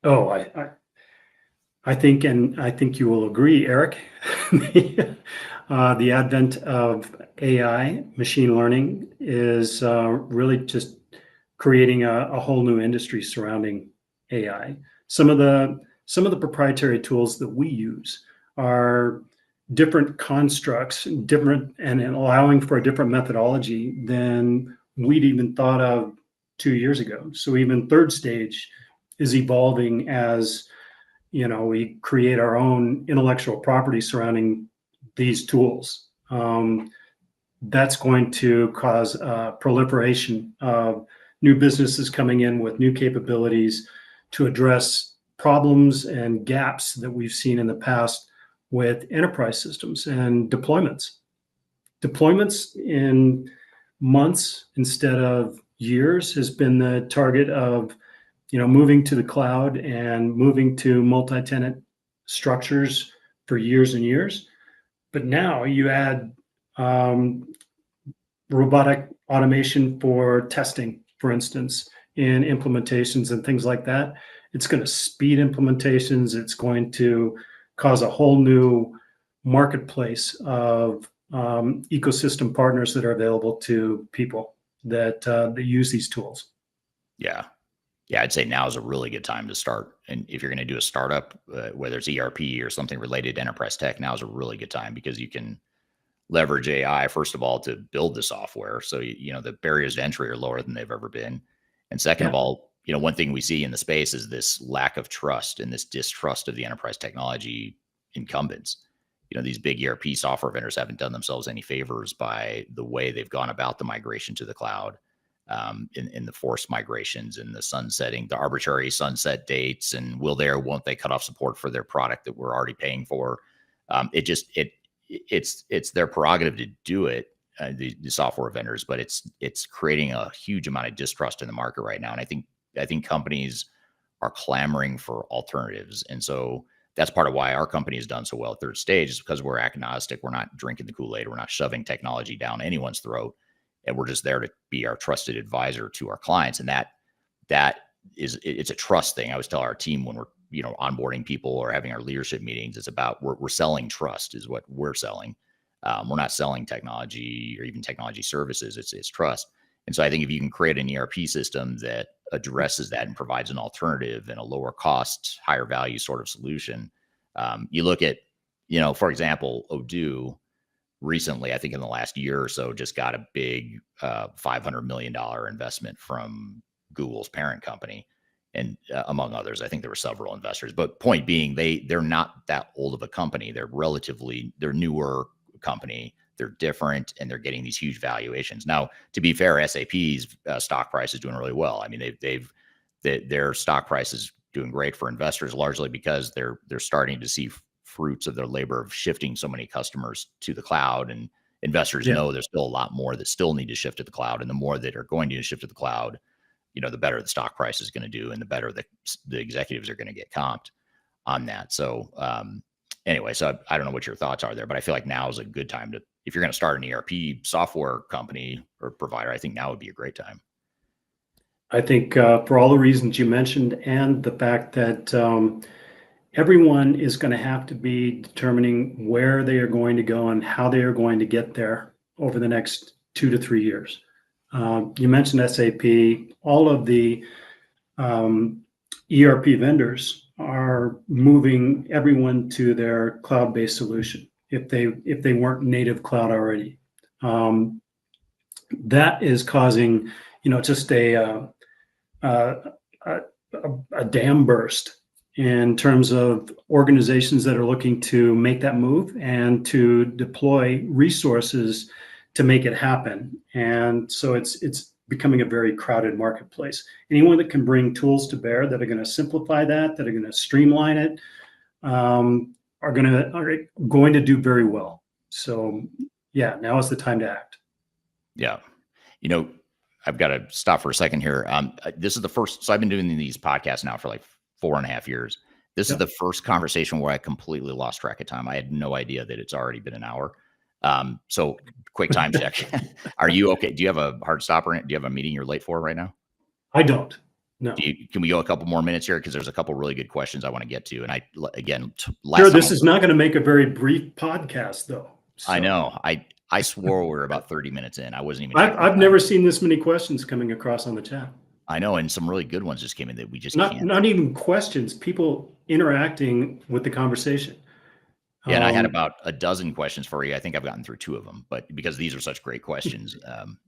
Oh, I think you will agree, Eric. The advent of AI, machine learning, is really just creating a whole new industry surrounding AI. Some of the proprietary tools that we use are different constructs, different, and allowing for a different methodology than we'd even thought of 2 years ago. So even third stage is evolving as we create our own intellectual property surrounding these tools. That's going to cause proliferation of new businesses coming in with new capabilities to address problems and gaps that we've seen in the past with enterprise systems and deployments. Deployments in months instead of years has been the target of moving to the cloud and moving to multi-tenant structures for years and years. But now you add robotic automation for testing, for instance, in implementations and things like that. It's going to speed implementations. It's going to cause a whole new marketplace of ecosystem partners that are available to people that use these tools. Yeah. I'd say now is a really good time to start. And if you're going to do a startup, whether it's ERP or something related to enterprise tech, now is a really good time because you can leverage AI, first of all, to build the software. So, the barriers to entry are lower than they've ever been. And second of all, one thing we see in the space is this lack of trust and this distrust of the enterprise technology incumbents. these big ERP software vendors haven't done themselves any favors by the way they've gone about the migration to the cloud, in the forced migrations and the sunsetting, the arbitrary sunset dates, and will they or won't they cut off support for their product that we're already paying for. It's their prerogative to do it, the software vendors, but it's creating a huge amount of distrust in the market right now. And I think companies are clamoring for alternatives. And so that's part of why our company has done so well at Third Stage, is because we're agnostic. We're not drinking the Kool-Aid. We're not shoving technology down anyone's throat. And we're just there to be our trusted advisor to our clients. And it's a trust thing. I always tell our team when we're, onboarding people or having our leadership meetings, it's about, we're selling trust is what we're selling. We're not selling technology or even technology services. It's trust. And so I think if you can create an ERP system that addresses that and provides an alternative and a lower cost, higher value sort of solution, you look at, for example, Odoo recently, I think in the last year or so, just got a big $500 million investment from Google's parent company. And among others, I think there were several investors. But point being, they're not that old of a company. They're newer company. They're different, and they're getting these huge valuations. Now, to be fair, SAP's stock price is doing really well. I mean, their stock price is doing great for investors, largely because they're starting to see fruits of their labor of shifting so many customers to the cloud. And investors know there's still a lot more that still need to shift to the cloud, and the more that are going to shift to the cloud, the better the stock price is going to do, and the better the executives are going to get comped on that. So anyway, so I don't know what your thoughts are there, but I feel like now is a good time to, if you're going to start an ERP software company or provider, I think now would be a great time. I think for all the reasons you mentioned, and the fact that everyone is going to have to be determining where they are going to go and how they are going to get there over the next 2 to 3 years. You mentioned SAP. All of the ERP vendors are moving everyone to their cloud-based solution if they weren't native cloud already. That is causing, just a dam burst in terms of organizations that are looking to make that move and to deploy resources to make it happen. And so it's becoming a very crowded marketplace. Anyone that can bring tools to bear that are going to simplify that are going to streamline it, are going to do very well. So yeah, now is the time to act. Yeah. I've got to stop for a second here. This is the first, so I've been doing these podcasts now for like 4.5 years. This is the first conversation where I completely lost track of time. I had no idea that it's already been an hour. So quick time check. Are you okay? Do you have a hard stopper in it? Do you have a meeting you're late for right now? I don't. No. Can we go a couple more minutes here? Because there's a couple really good questions I want to get to. And this is not going to make a very brief podcast though. So. I know. I swore we were about 30 minutes in. I wasn't even. I've never seen this many questions coming across on the chat. I know, and some really good ones just came in that we just can't. Not even questions. People interacting with the conversation. Yeah, and I had about a dozen questions for you. I think I've gotten through 2 of them, but because these are such great questions.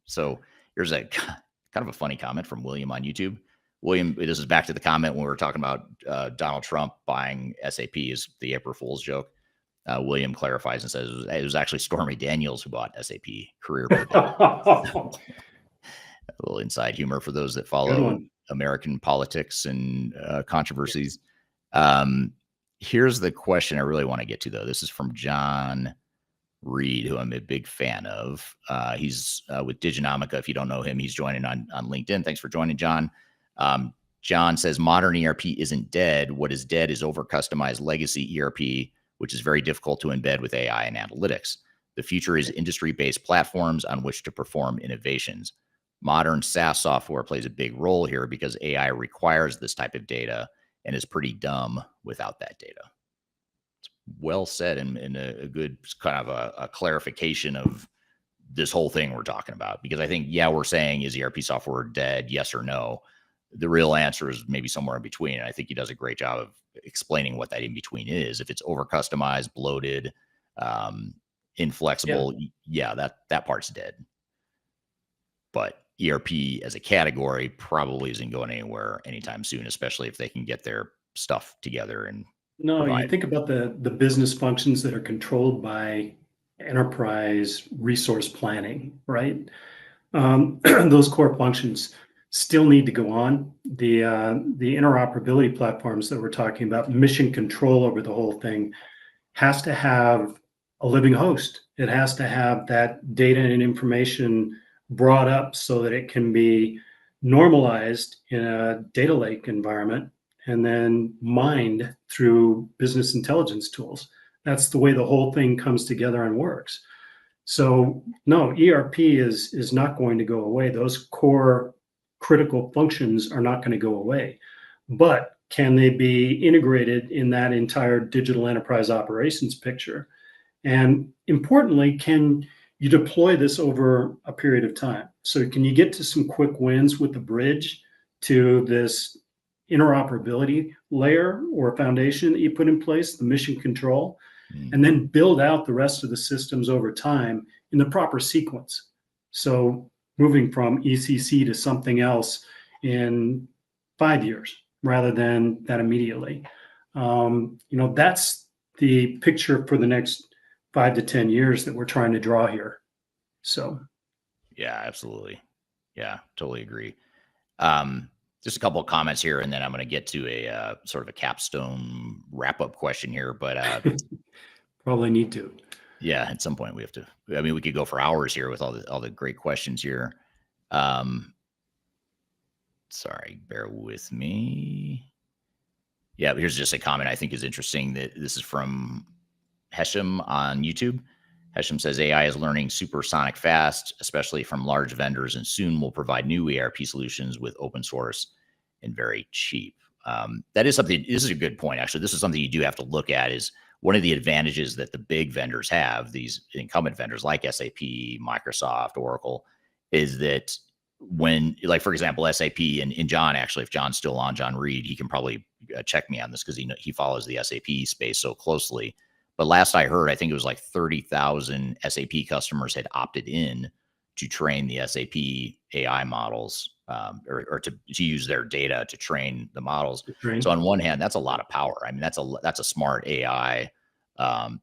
So here's a kind of a funny comment from William on YouTube. William, this is back to the comment when we were talking about Donald Trump buying SAP is the April Fool's joke. William clarifies and says it was actually Stormy Daniels who bought SAP career. A little inside humor for those that follow American politics and controversies. Here's the question I really want to get to, though. This is from John Reed, who I'm a big fan of. He's with Diginomica. If you don't know him, he's joining on LinkedIn. Thanks for joining, John. John says modern ERP isn't dead. What is dead is over-customized legacy ERP, which is very difficult to embed with AI and analytics. The future is industry-based platforms on which to perform innovations. Modern SaaS software plays a big role here because AI requires this type of data and is pretty dumb without that data. It's well said and a good kind of a clarification of this whole thing we're talking about. Because I think, we're saying, is ERP software dead? Yes or no? The real answer is maybe somewhere in between. And I think he does a great job of explaining what that in between is. If it's over customized, bloated, inflexible, that part's dead. But ERP as a category probably isn't going anywhere anytime soon, especially if they can get their stuff together and No, you provide? think about the business functions that are controlled by enterprise resource planning, right? Those core functions still need to go on. The interoperability platforms that we're talking about, mission control over the whole thing, has to have a living host. It has to have that data and information brought up so that it can be normalized in a data lake environment and then mined through business intelligence tools. That's the way the whole thing comes together and works. So no, ERP is not going to go away. Those core critical functions are not going to go away. But can they be integrated in that entire digital enterprise operations picture? And importantly, can you deploy this over a period of time? So can you get to some quick wins with the bridge to this interoperability layer or foundation that you put in place, the mission control, and then build out the rest of the systems over time in the proper sequence? So moving from ECC to something else in 5 years rather than that immediately. That's the picture for the next 5 to 10 years that we're trying to draw here. So, Yeah, absolutely. Yeah, totally agree. Just a couple of comments here, and then I'm going to get to a sort of a capstone wrap up question here. But probably need to. yeah, at some point we have to. I mean, we could go for hours here with all the great questions here. Sorry, bear with me. Yeah, but here's just a comment I think is interesting. That this is from Hesham on YouTube. Hesham says AI is learning supersonic fast, especially from large vendors, and soon will provide new ERP solutions with open source and very cheap. That is something. This is a good point. Actually, this is something you do have to look at. Is one of the advantages that the big vendors have, these incumbent vendors like SAP, Microsoft, Oracle, is that when, like, for example, SAP and John, actually, if John's still on, John Reed, he can probably check me on this because he follows the SAP space so closely. But last I heard, I think it was like 30,000 SAP customers had opted in to train the SAP AI models, or to use their data to train the models. So on one hand, that's a lot of power. I mean, that's a smart AI.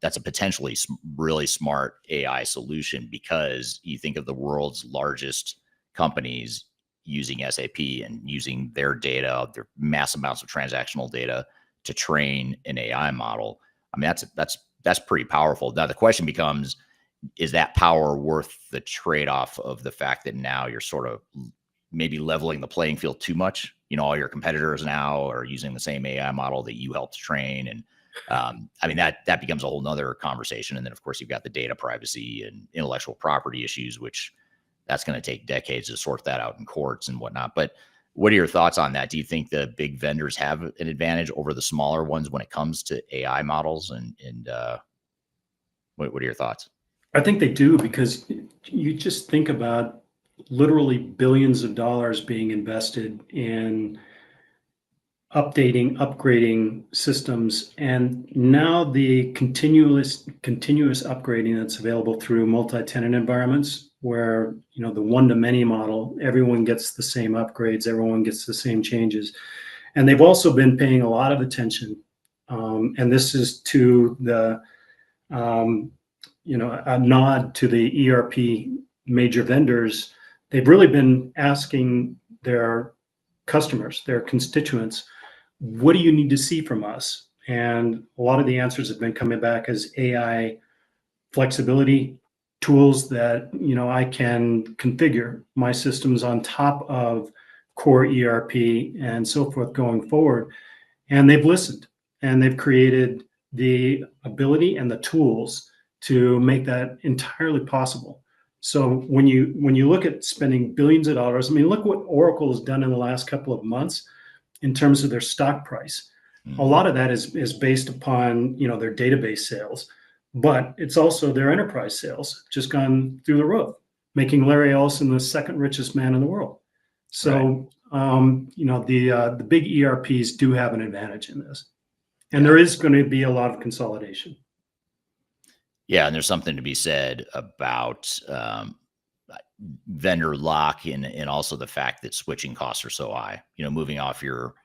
That's a potentially really smart AI solution, because you think of the world's largest companies using SAP and using their data, their mass amounts of transactional data to train an AI model. I mean, that's pretty powerful. Now the question becomes, is that power worth the trade-off of the fact that now you're sort of maybe leveling the playing field too much? All your competitors now are using the same AI model that you helped train. And I mean, that becomes a whole nother conversation. And then of course you've got the data privacy and intellectual property issues, which that's going to take decades to sort that out in courts and whatnot. But what are your thoughts on that? Do you think the big vendors have an advantage over the smaller ones when it comes to AI models? And what are your thoughts? I think they do, because you just think about literally billions of dollars being invested in upgrading systems, and now the continuous upgrading that's available through multi-tenant environments, where the one-to-many model, everyone gets the same upgrades, everyone gets the same changes. And they've also been paying a lot of attention, and this is to the a nod to the ERP major vendors. They've really been asking their customers, their constituents, what do you need to see from us? And a lot of the answers have been coming back as AI flexibility tools that I can configure my systems on top of core ERP and so forth going forward. And they've listened, and they've created the ability and the tools to make that entirely possible. So when you look at spending billions of dollars, I mean, look what Oracle has done in the last couple of months in terms of their stock price. A lot of that is based upon their database sales, but it's also their enterprise sales just gone through the roof, making Larry Ellison the second richest man in the world. So the big ERPs do have an advantage in this, and there is going to be a lot of consolidation. Yeah, and there's something to be said about vendor lock and also the fact that switching costs are so high. Moving off your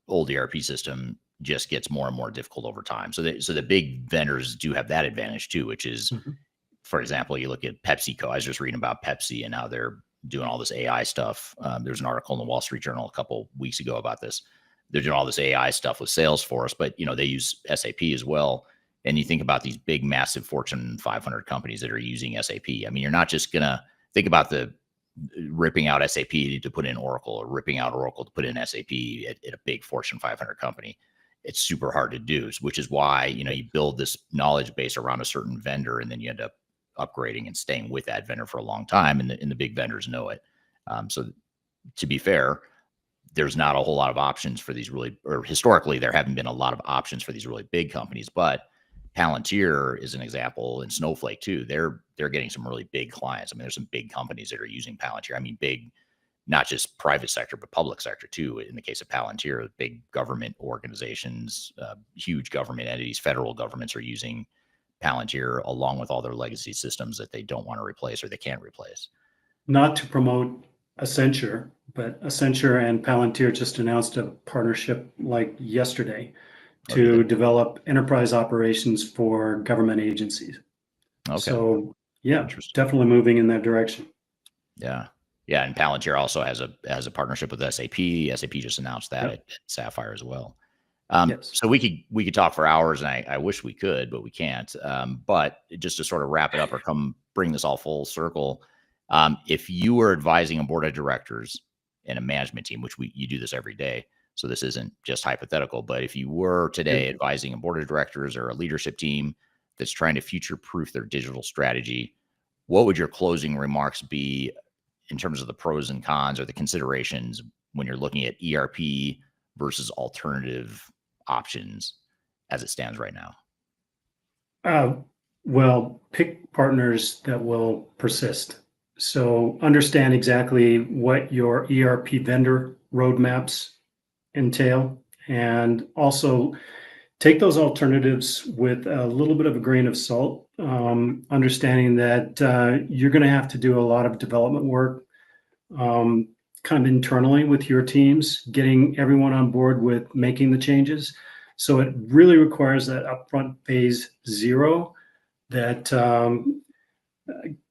old ERP system just gets more and more difficult over time. So the big vendors do have that advantage too, which is, for example, you look at PepsiCo. I was just reading about Pepsi and how they're doing all this AI stuff. There's an article in the Wall Street Journal a couple weeks ago about this. They're doing all this AI stuff with Salesforce, but they use SAP as well. And you think about these big, massive Fortune 500 companies that are using SAP. I mean, you're not just gonna think about the ripping out SAP to put in Oracle, or ripping out Oracle to put in SAP at a big Fortune 500 company. It's super hard to do, which is why you build this knowledge base around a certain vendor, and then you end up upgrading and staying with that vendor for a long time, and the big vendors know it. So to be fair, there's not a whole lot of options for these or historically there haven't been a lot of options for these really big companies, but Palantir is an example, and Snowflake too. They're getting some really big clients. I mean, there's some big companies that are using Palantir. I mean, big, not just private sector, but public sector too. In the case of Palantir, big government organizations, huge government entities, federal governments are using Palantir along with all their legacy systems that they don't want to replace or they can't replace. Not to promote Accenture, but Accenture and Palantir just announced a partnership like yesterday to develop enterprise operations for government agencies. Okay. So yeah, definitely moving in that direction. Yeah. Yeah. And Palantir also has a partnership with SAP. SAP just announced that at Sapphire as well. So we could talk for hours, and I wish we could, but we can't. But just to sort of wrap it up or bring this all full circle, if you were advising a board of directors and a management team, which you do this every day, so this isn't just hypothetical, but if you were today advising a board of directors or a leadership team that's trying to future-proof their digital strategy, what would your closing remarks be in terms of the pros and cons or the considerations when you're looking at ERP versus alternative options as it stands right now? Well, pick partners that will persist. So understand exactly what your ERP vendor roadmaps entail, and also take those alternatives with a little bit of a grain of salt, understanding that you're going to have to do a lot of development work kind of internally with your teams, getting everyone on board with making the changes. So it really requires that upfront phase 0 that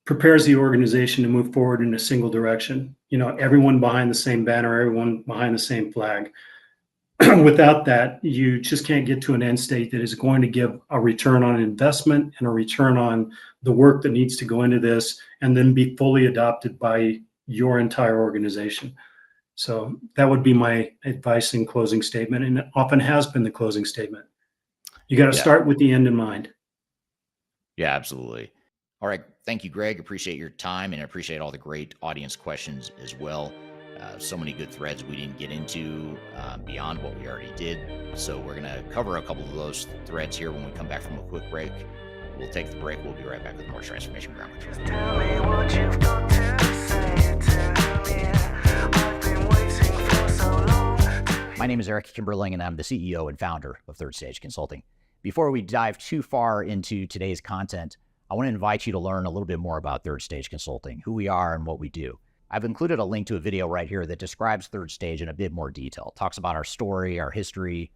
prepares the organization to move forward in a single direction. Everyone behind the same banner, everyone behind the same flag. Without that, you just can't get to an end state that is going to give a return on investment and a return on the work that needs to go into this, and then be fully adopted by your entire organization. So that would be my advice in closing statement, and it often has been the closing statement. You got to start with the end in mind. Yeah, absolutely. All right. Thank you, Greg. Appreciate your time, and appreciate all the great audience questions as well. So many good threads we didn't get into beyond what we already did. So we're going to cover a couple of those threads here when we come back from a quick break. We'll take the break. We'll be right back with more Transformation Ground Control. Tell me what you've got to say. Tell me, I've been waiting for so long. My name is Eric Kimberling, and I'm the CEO and founder of Third Stage Consulting. Before we dive too far into today's content, I want to invite you to learn a little bit more about Third Stage Consulting, who we are and what we do. I've included a link to a video right here that describes Third Stage in a bit more detail. It talks about our story, our history,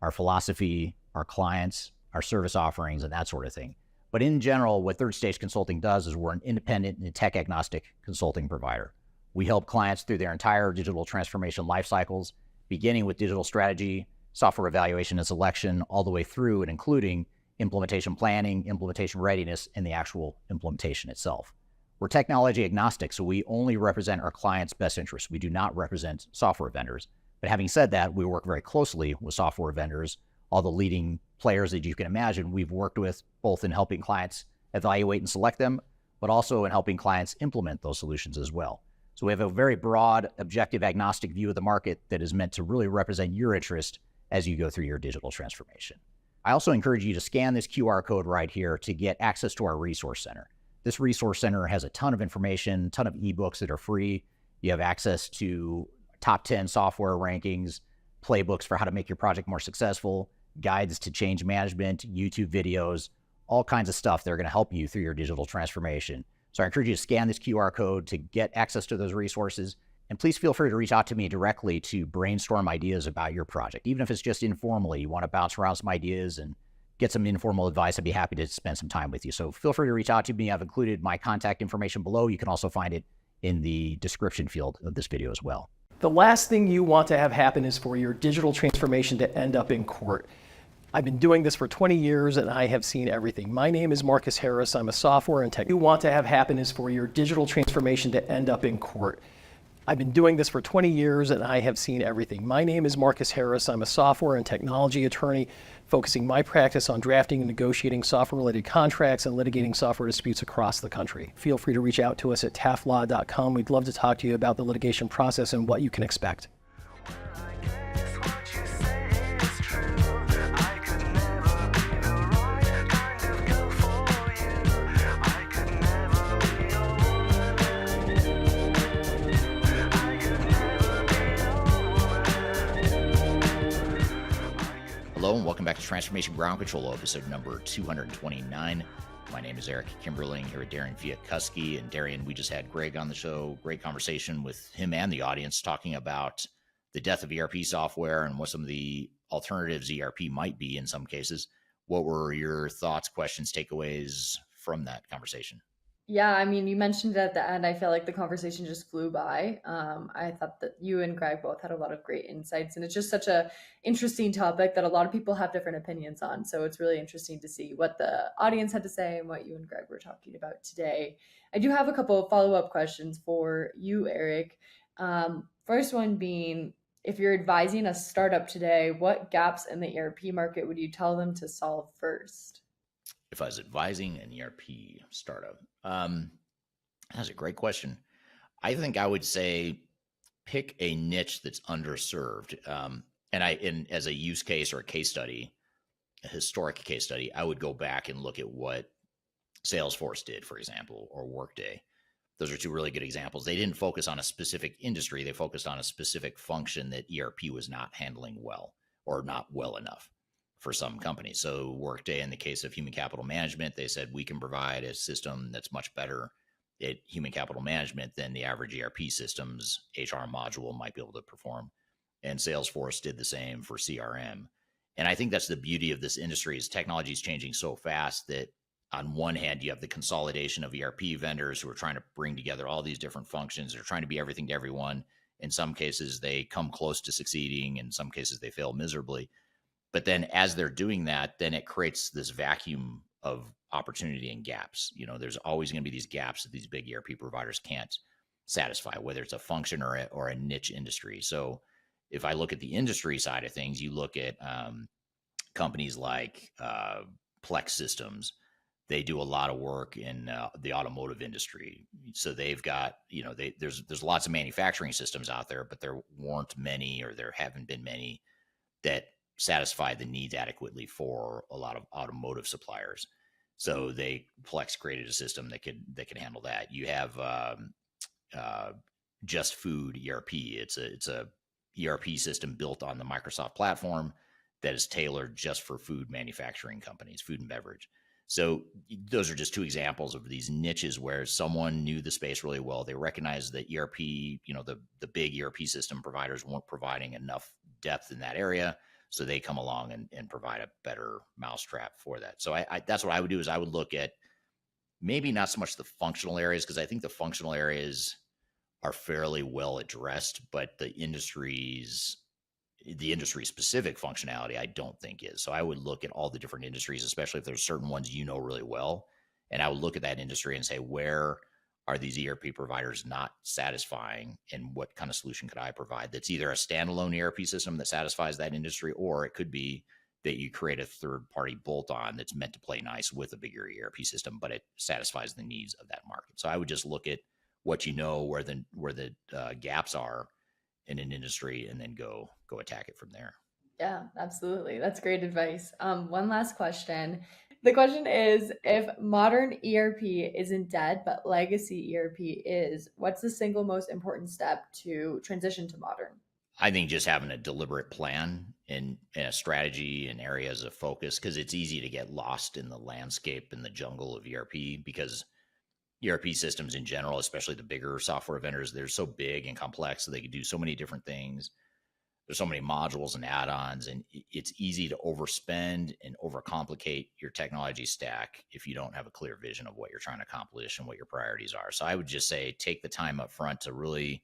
our philosophy, our clients, our service offerings, and that sort of thing. But in general, what Third Stage Consulting does is we're an independent and tech-agnostic consulting provider. We help clients through their entire digital transformation life cycles, beginning with digital strategy, software evaluation and selection, all the way through and including implementation planning, implementation readiness, and the actual implementation itself. We're technology agnostic, so we only represent our clients' best interests. We do not represent software vendors. But having said that, we work very closely with software vendors, all the leading players that you can imagine we've worked with, both in helping clients evaluate and select them, but also in helping clients implement those solutions as well. So we have a very broad, objective, agnostic view of the market that is meant to really represent your interest as you go through your digital transformation. I also encourage you to scan this QR code right here to get access to our resource center. This resource center has a ton of information, a ton of ebooks that are free. You have access to top 10 software rankings, playbooks for how to make your project more successful, guides to change management, YouTube videos, all kinds of stuff that are going to help you through your digital transformation. So I encourage you to scan this QR code to get access to those resources. And please feel free to reach out to me directly to brainstorm ideas about your project. Even if it's just informally, you want to bounce around some ideas and get some informal advice, I'd be happy to spend some time with you. So feel free to reach out to me. I've included my contact information below. You can also find it in the description field of this video as well. The last thing you want to have happen is for your digital transformation to end up in court. I've been doing this for 20 years and I have seen everything. My name is Marcus Harris. I'm a software and tech. What you want to have happen is for your digital transformation to end up in court. I've been doing this for 20 years and I have seen everything. My name is Marcus Harris. I'm a software and technology attorney focusing my practice on drafting and negotiating software-related contracts and litigating software disputes across the country. Feel free to reach out to us at taftlaw.com. We'd love to talk to you about the litigation process and what you can expect. Hello and welcome back to Transformation Ground Control, episode number 229. My name is Eric Kimberling here with Darian Chwialkowski. And Darian, we just had Greg on the show. Great conversation with him and the audience talking about the death of ERP software and what some of the alternatives ERP might be in some cases. What were your thoughts, questions, takeaways from that conversation? Yeah, I mean, you mentioned at the end, I feel like the conversation just flew by. I thought that you and Greg both had a lot of great insights, and it's just such a interesting topic that a lot of people have different opinions on. So it's really interesting to see what the audience had to say and what you and Greg were talking about today. I do have a couple of follow-up questions for you, Eric. First one being, if you're advising a startup today, what gaps in the ERP market would you tell them to solve first? If I was advising an ERP startup, that's a great question. I think I would say pick a niche that's underserved. And as a use case or a case study, a historic case study, I would go back and look at what Salesforce did, for example, or Workday. Those are two really good examples. They didn't focus on a specific industry. They focused on a specific function that ERP was not handling well or not well enough for some companies. So Workday, in the case of human capital management, they said we can provide a system that's much better at human capital management than the average ERP system's HR module might be able to perform. And Salesforce did the same for CRM. And I think that's the beauty of this industry is technology is changing so fast that on one hand, you have the consolidation of ERP vendors who are trying to bring together all these different functions. They're trying to be everything to everyone. In some cases, they come close to succeeding. In some cases, they fail miserably. But then as they're doing that, then it creates this vacuum of opportunity and gaps. You know, there's always going to be these gaps that these big ERP providers can't satisfy, whether it's a function or a niche industry. So if I look at the industry side of things, you look at companies like Plex Systems. They do a lot of work in the automotive industry. So they've got, you know, there's lots of manufacturing systems out there, but there weren't many, or there haven't been many that satisfy the needs adequately for a lot of automotive suppliers. So Plex created a system that could handle that. You have Just Food ERP. It's a ERP system built on the Microsoft platform that is tailored just for food manufacturing companies, food and beverage. So those are just two examples of these niches where someone knew the space really well. They recognized that ERP, you know, the big ERP system providers weren't providing enough depth in that area. So they come along and provide a better mousetrap for that. So I that's what I would do is I would look at maybe not so much the functional areas, because I think the functional areas are fairly well addressed, but the industry specific functionality, I don't think is. So I would look at all the different industries, especially if there's certain ones you know really well. And I would look at that industry and say, where are these ERP providers not satisfying, and what kind of solution could I provide that's either a standalone ERP system that satisfies that industry, or it could be that you create a third-party bolt-on that's meant to play nice with a bigger ERP system, but it satisfies the needs of that market. So I would just look at what you know, where the gaps are in an industry, and then go attack it from there. Yeah, absolutely. That's great advice. One last question. The question is, if modern ERP isn't dead, but legacy ERP is, what's the single most important step to transition to modern? I think just having a deliberate plan and a strategy and areas of focus, because it's easy to get lost in the landscape and the jungle of ERP, because ERP systems in general, especially the bigger software vendors, they're so big and complex, so they can do so many different things. There's so many modules and add-ons, and it's easy to overspend and overcomplicate your technology stack if you don't have a clear vision of what you're trying to accomplish and what your priorities are. So I would just say take the time up front to really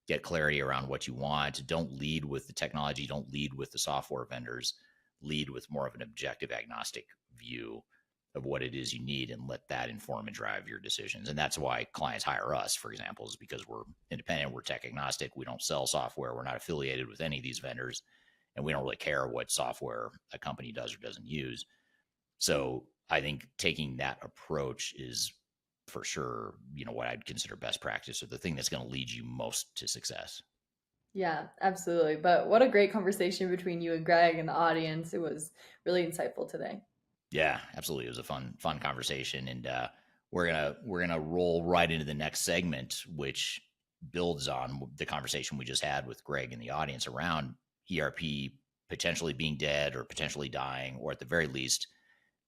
get clarity around what you want. Don't lead with the technology. Don't lead with the software vendors. Lead with more of an objective, agnostic view of what it is you need, and let that inform and drive your decisions. And that's why clients hire us, for example, is because we're independent, we're tech agnostic, we don't sell software, we're not affiliated with any of these vendors, and we don't really care what software a company does or doesn't use. So I think taking that approach is for sure, what I'd consider best practice, or the thing that's going to lead you most to success. Yeah, absolutely. But what a great conversation between you and Greg and the audience. It was really insightful today. Yeah, absolutely. It was a fun conversation, and we're gonna roll right into the next segment, which builds on the conversation we just had with Greg and the audience around ERP potentially being dead or potentially dying, or at the very least,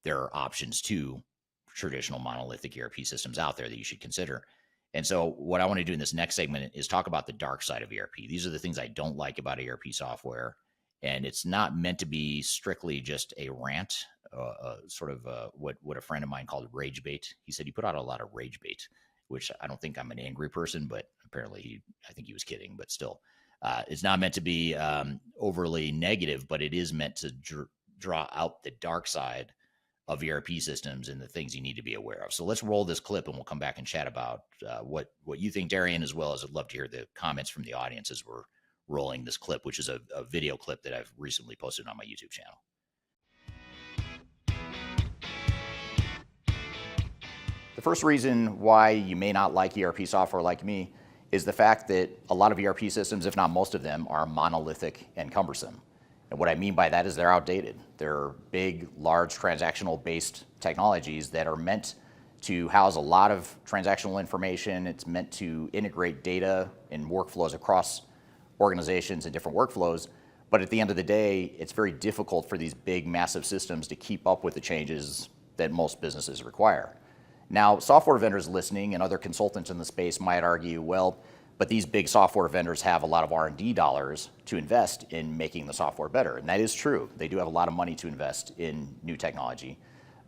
there are options to traditional monolithic ERP systems out there that you should consider. And so what I want to do in this next segment is talk about the dark side of ERP. These are the things I don't like about ERP software. And it's not meant to be strictly just a rant, what a friend of mine called rage bait. He said he put out a lot of rage bait, which I don't think I'm an angry person, but apparently I think he was kidding. But still, it's not meant to be overly negative, but it is meant to draw out the dark side of ERP systems and the things you need to be aware of. So let's roll this clip, and we'll come back and chat about what you think, Darian, as well as I'd love to hear the comments from the audience as we're rolling this clip, which is a video clip that I've recently posted on my YouTube channel. The first reason why you may not like ERP software like me is the fact that a lot of ERP systems, if not most of them, are monolithic and cumbersome. And what I mean by that is they're outdated. They're big, large, transactional-based technologies that are meant to house a lot of transactional information. It's meant to integrate data and workflows across organizations and different workflows. But at the end of the day, it's very difficult for these big, massive systems to keep up with the changes that most businesses require. Now, software vendors listening and other consultants in the space might argue, well, but these big software vendors have a lot of R&D dollars to invest in making the software better. And that is true. They do have a lot of money to invest in new technology.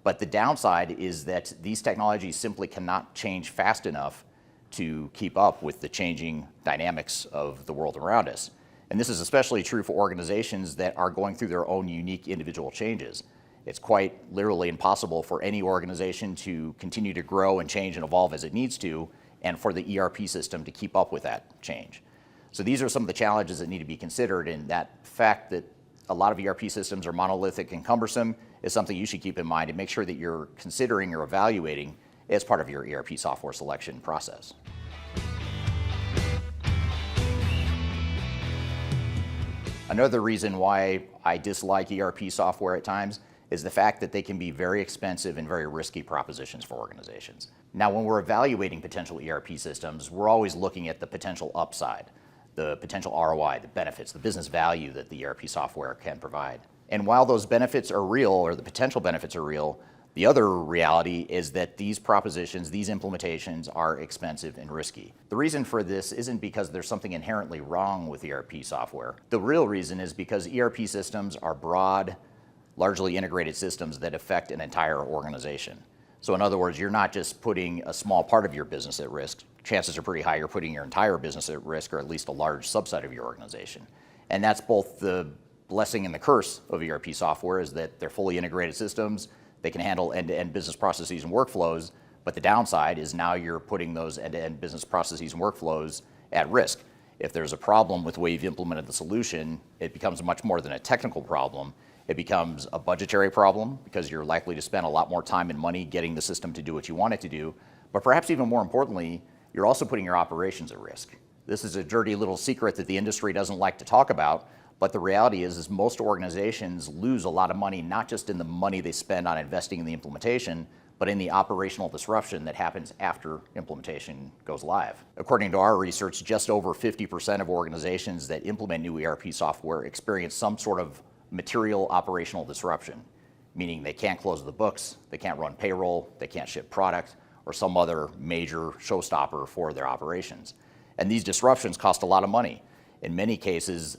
But the downside is that these technologies simply cannot change fast enough to keep up with the changing dynamics of the world around us. And this is especially true for organizations that are going through their own unique individual changes. It's quite literally impossible for any organization to continue to grow and change and evolve as it needs to, and for the ERP system to keep up with that change. So these are some of the challenges that need to be considered, and that fact that a lot of ERP systems are monolithic and cumbersome is something you should keep in mind and make sure that you're considering or evaluating as part of your ERP software selection process. Another reason why I dislike ERP software at times is the fact that they can be very expensive and very risky propositions for organizations. Now, when we're evaluating potential ERP systems, we're always looking at the potential upside, the potential ROI, the benefits, the business value that the ERP software can provide. And while those benefits are real, or the potential benefits are real, the other reality is that these propositions, these implementations are expensive and risky. The reason for this isn't because there's something inherently wrong with ERP software. The real reason is because ERP systems are broad, largely integrated systems that affect an entire organization. So in other words, you're not just putting a small part of your business at risk. Chances are pretty high you're putting your entire business at risk, or at least a large subset of your organization. And that's both the blessing and the curse of ERP software, is that they're fully integrated systems. They can handle end-to-end business processes and workflows, but the downside is now you're putting those end-to-end business processes and workflows at risk. If there's a problem with the way you've implemented the solution, it becomes much more than a technical problem. It becomes a budgetary problem, because you're likely to spend a lot more time and money getting the system to do what you want it to do. But perhaps even more importantly, you're also putting your operations at risk. This is a dirty little secret that the industry doesn't like to talk about, but the reality is most organizations lose a lot of money, not just in the money they spend on investing in the implementation, but in the operational disruption that happens after implementation goes live. According to our research, just over 50% of organizations that implement new ERP software experience some sort of material operational disruption, meaning they can't close the books, they can't run payroll, they can't ship product, or some other major showstopper for their operations. And these disruptions cost a lot of money. In many cases,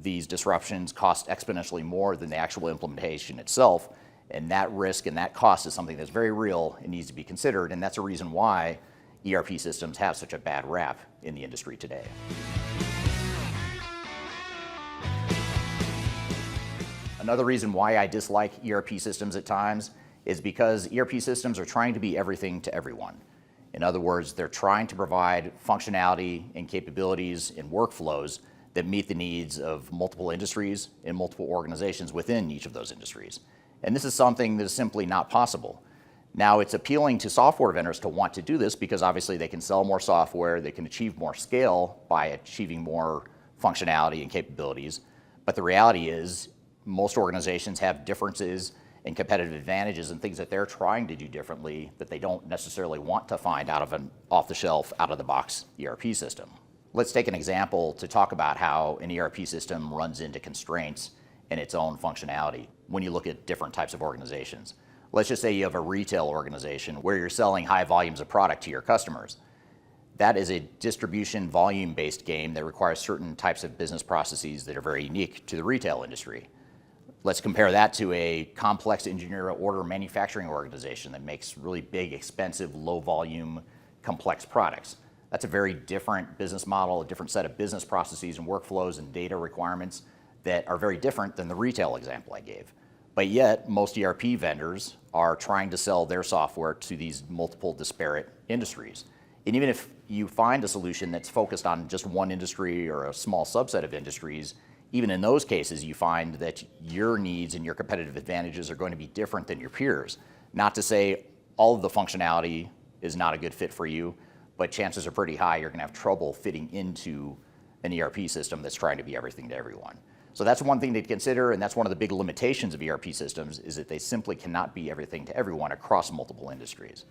these disruptions cost exponentially more than the actual implementation itself. And that risk and that cost is something that's very real and needs to be considered. And that's a reason why ERP systems have such a bad rap in the industry today. Another reason why I dislike ERP systems at times is because ERP systems are trying to be everything to everyone. In other words, they're trying to provide functionality and capabilities and workflows that meet the needs of multiple industries and multiple organizations within each of those industries. And this is something that is simply not possible. Now, it's appealing to software vendors to want to do this because obviously they can sell more software, they can achieve more scale by achieving more functionality and capabilities. But the reality is, most organizations have differences and competitive advantages and things that they're trying to do differently that they don't necessarily want to find out of an off-the-shelf, out-of-the-box ERP system. Let's take an example to talk about how an ERP system runs into constraints in its own functionality when you look at different types of organizations. Let's just say you have a retail organization where you're selling high volumes of product to your customers. That is a distribution volume-based game that requires certain types of business processes that are very unique to the retail industry. Let's compare that to a complex engineer order manufacturing organization that makes really big, expensive, low volume, complex products. That's a very different business model, a different set of business processes and workflows and data requirements that are very different than the retail example I gave. But yet, most ERP vendors are trying to sell their software to these multiple disparate industries. And even if you find a solution that's focused on just one industry or a small subset of industries, even in those cases, you find that your needs and your competitive advantages are going to be different than your peers. Not to say all of the functionality is not a good fit for you, but chances are pretty high you're going to have trouble fitting into an ERP system that's trying to be everything to everyone. So that's one thing to consider, and that's one of the big limitations of ERP systems, is that they simply cannot be everything to everyone across multiple industries.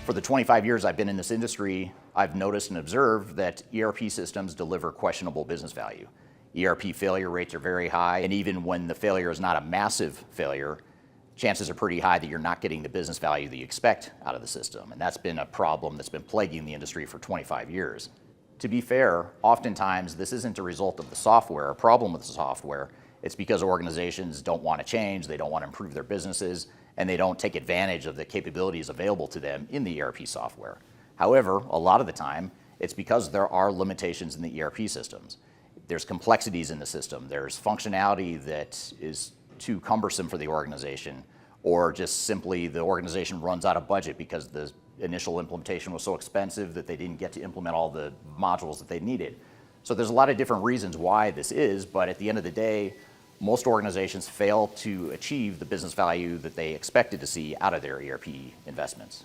For the 25 years I've been in this industry, I've noticed and observed that ERP systems deliver questionable business value. ERP failure rates are very high, and even when the failure is not a massive failure, chances are pretty high that you're not getting the business value that you expect out of the system. And that's been a problem that's been plaguing the industry for 25 years. To be fair, oftentimes this isn't a result of the software, a problem with the software. It's because organizations don't want to change, they don't want to improve their businesses, and they don't take advantage of the capabilities available to them in the ERP software. However, a lot of the time, it's because there are limitations in the ERP systems. There's complexities in the system. There's functionality that is too cumbersome for the organization, or just simply the organization runs out of budget because the initial implementation was so expensive that they didn't get to implement all the modules that they needed. So there's a lot of different reasons why this is, but at the end of the day, most organizations fail to achieve the business value that they expected to see out of their ERP investments.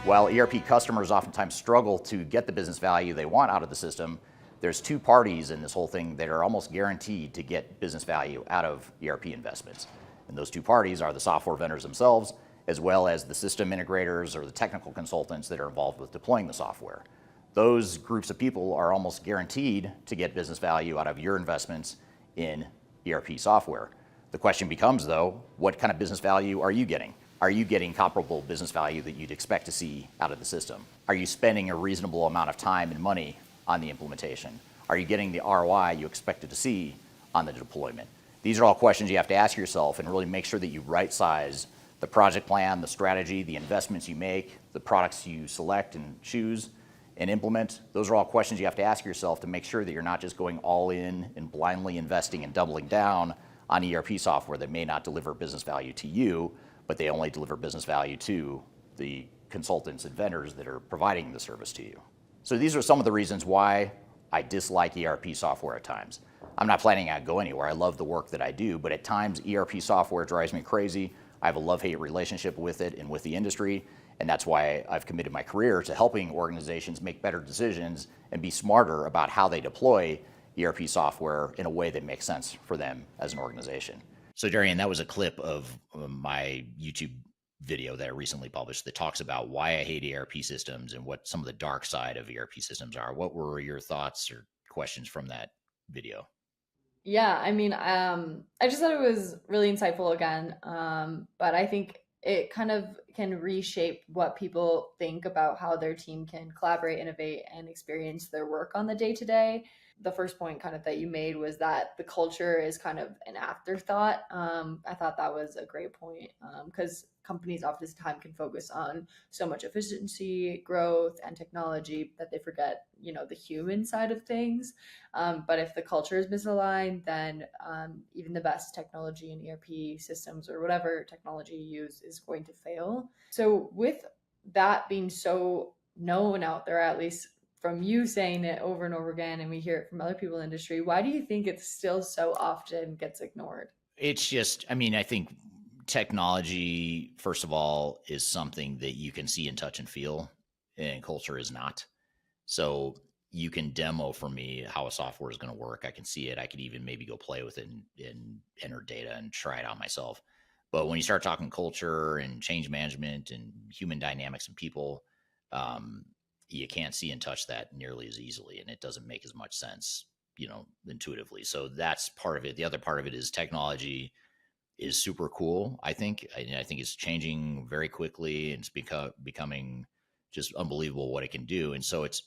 While ERP customers oftentimes struggle to get the business value they want out of the system, there's two parties in this whole thing that are almost guaranteed to get business value out of ERP investments. And those two parties are the software vendors themselves, as well as the system integrators or the technical consultants that are involved with deploying the software. Those groups of people are almost guaranteed to get business value out of your investments in ERP software. The question becomes, though, what kind of business value are you getting? Are you getting comparable business value that you'd expect to see out of the system? Are you spending a reasonable amount of time and money on the implementation? Are you getting the ROI you expected to see on the deployment? These are all questions you have to ask yourself and really make sure that you right-size the project plan, the strategy, the investments you make, the products you select and choose and implement. Those are all questions you have to ask yourself to make sure that you're not just going all in and blindly investing and doubling down on ERP software that may not deliver business value to you, but they only deliver business value to the consultants and vendors that are providing the service to you. So these are some of the reasons why I dislike ERP software at times. I'm not planning on go anywhere. I love the work that I do, but at times ERP software drives me crazy. I have a love-hate relationship with it and with the industry, and that's why I've committed my career to helping organizations make better decisions and be smarter about how they deploy ERP software in a way that makes sense for them as an organization. So Darian, that was a clip of my YouTube video that I recently published that talks about why I hate ERP systems and what some of the dark side of ERP systems are. What were your thoughts or questions from that video? Yeah, I mean, I just thought it was really insightful again. But I think it kind of can reshape what people think about how their team can collaborate, innovate, and experience their work on the day to day. The first point kind of that you made was that the culture is kind of an afterthought. I thought that was a great point because companies oftentimes can focus on so much efficiency, growth, and technology that they forget, the human side of things. But if the culture is misaligned, then even the best technology and ERP systems or whatever technology you use is going to fail. So, with that being so known out there, at least from you saying it over and over again, and we hear it from other people in the industry, why do you think it still so often gets ignored? It's just, I mean, I think technology, first of all, is something that you can see and touch and feel, and culture is not. So you can demo for me how a software is going to work. I can see it. I could even maybe go play with it and enter data and try it out myself. But when you start talking culture and change management and human dynamics and people, um, you can't see and touch that nearly as easily, and it doesn't make as much sense, intuitively. So that's part of it. The other part of it is technology is super cool. I think it's changing very quickly, and it's becoming just unbelievable what it can do. And so it's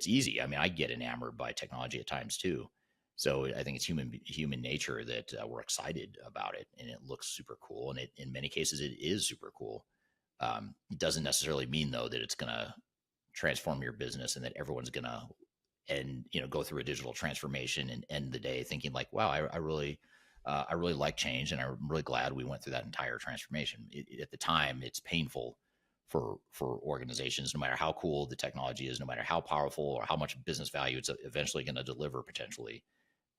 easy. I mean, I get enamored by technology at times too. So I think it's human nature that we're excited about it, and it looks super cool. And in many cases, it is super cool. It doesn't necessarily mean though that it's going to transform your business and that everyone's going to go through a digital transformation and end the day thinking like, wow, I really like change, and I'm really glad we went through that entire transformation. At the time, it's painful for organizations, no matter how cool the technology is, no matter how powerful or how much business value it's eventually going to deliver potentially.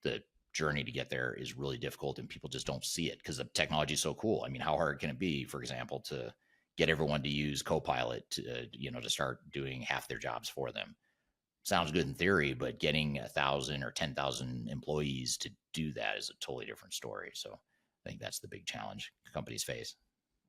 The journey to get there is really difficult, and people just don't see it because the technology is so cool. I mean, how hard can it be, for example, to get everyone to use Copilot to start doing half their jobs for them? Sounds good in theory, but getting 1,000 or 10,000 employees to do that is a totally different story. So I think that's the big challenge companies face.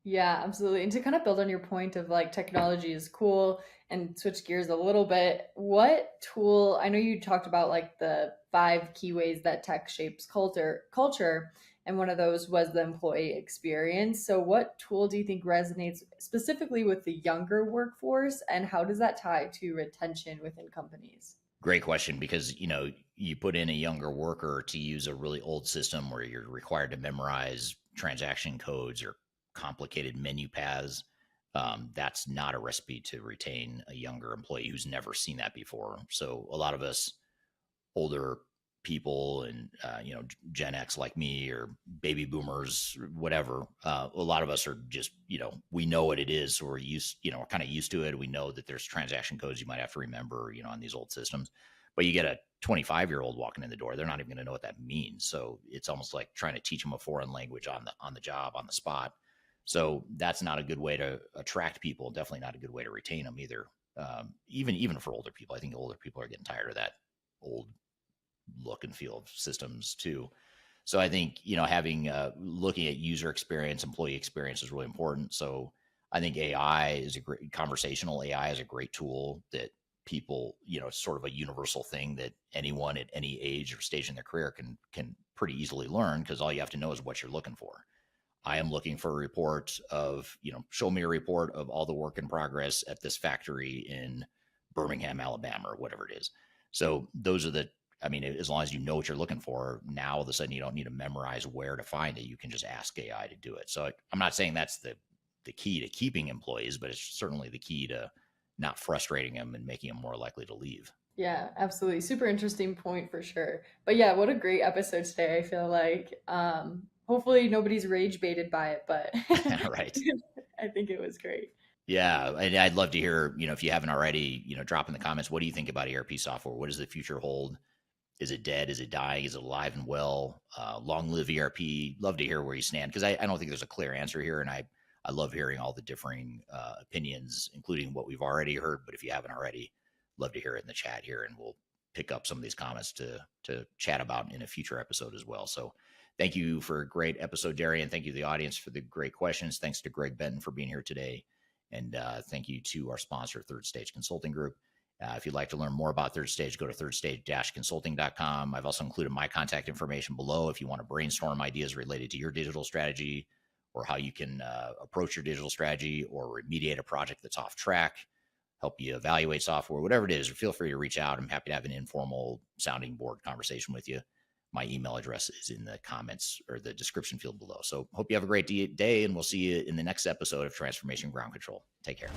Yeah, absolutely. And to kind of build on your point of like technology is cool and switch gears a little bit, what tool, I know you talked about like the 5 key ways that tech shapes culture, and one of those was the employee experience. So what tool do you think resonates specifically with the younger workforce, and how does that tie to retention within companies? Great question, because you put in a younger worker to use a really old system where you're required to memorize transaction codes or complicated menu paths. That's not a recipe to retain a younger employee who's never seen that before. So a lot of us older people and Gen X like me or baby boomers, whatever, a lot of us are just we know what it is, so we're we're kind of used to it. We know that there's transaction codes you might have to remember on these old systems. But you get a 25-year-old walking in the door, they're not even going to know what that means. So it's almost like trying to teach them a foreign language on the job, on the spot. So that's not a good way to attract people, definitely not a good way to retain them either. Even for older people, I think older people are getting tired of that old look and feel of systems too. So I think having looking at user experience, employee experience is really important. So I think conversational AI is a great tool that people, it's sort of a universal thing that anyone at any age or stage in their career can pretty easily learn, because all you have to know is what you're looking for. I am looking for a report of, show me a report of all the work in progress at this factory in Birmingham, Alabama, or whatever it is. So those are as long as you know what you're looking for, now all of a sudden you don't need to memorize where to find it. You can just ask AI to do it. So I'm not saying that's the key to keeping employees, but it's certainly the key to not frustrating them and making them more likely to leave. Yeah, absolutely. Super interesting point for sure. But yeah, what a great episode today. I feel like hopefully nobody's rage baited by it, but Right. I think it was great. Yeah, and I'd love to hear, if you haven't already, drop in the comments. What do you think about ERP software? What does the future hold? Is it dead? Is it dying? Is it alive and well? Long live ERP. Love to hear where you stand, because I don't think there's a clear answer here, and I love hearing all the differing opinions, including what we've already heard. But if you haven't already, love to hear it in the chat here, and we'll pick up some of these comments to chat about in a future episode as well. So thank you for a great episode, Darian. Thank you to the audience for the great questions. Thanks to Greg Benton for being here today. And thank you to our sponsor, Third Stage Consulting Group. If you'd like to learn more about Third Stage, go to thirdstage-consulting.com. I've also included my contact information below if you want to brainstorm ideas related to your digital strategy or how you can approach your digital strategy or remediate a project that's off track, help you evaluate software, whatever it is. Feel free to reach out. I'm happy to have an informal sounding board conversation with you. My email address is in the comments or the description field below. So hope you have a great day, and we'll see you in the next episode of Transformation Ground Control. Take care.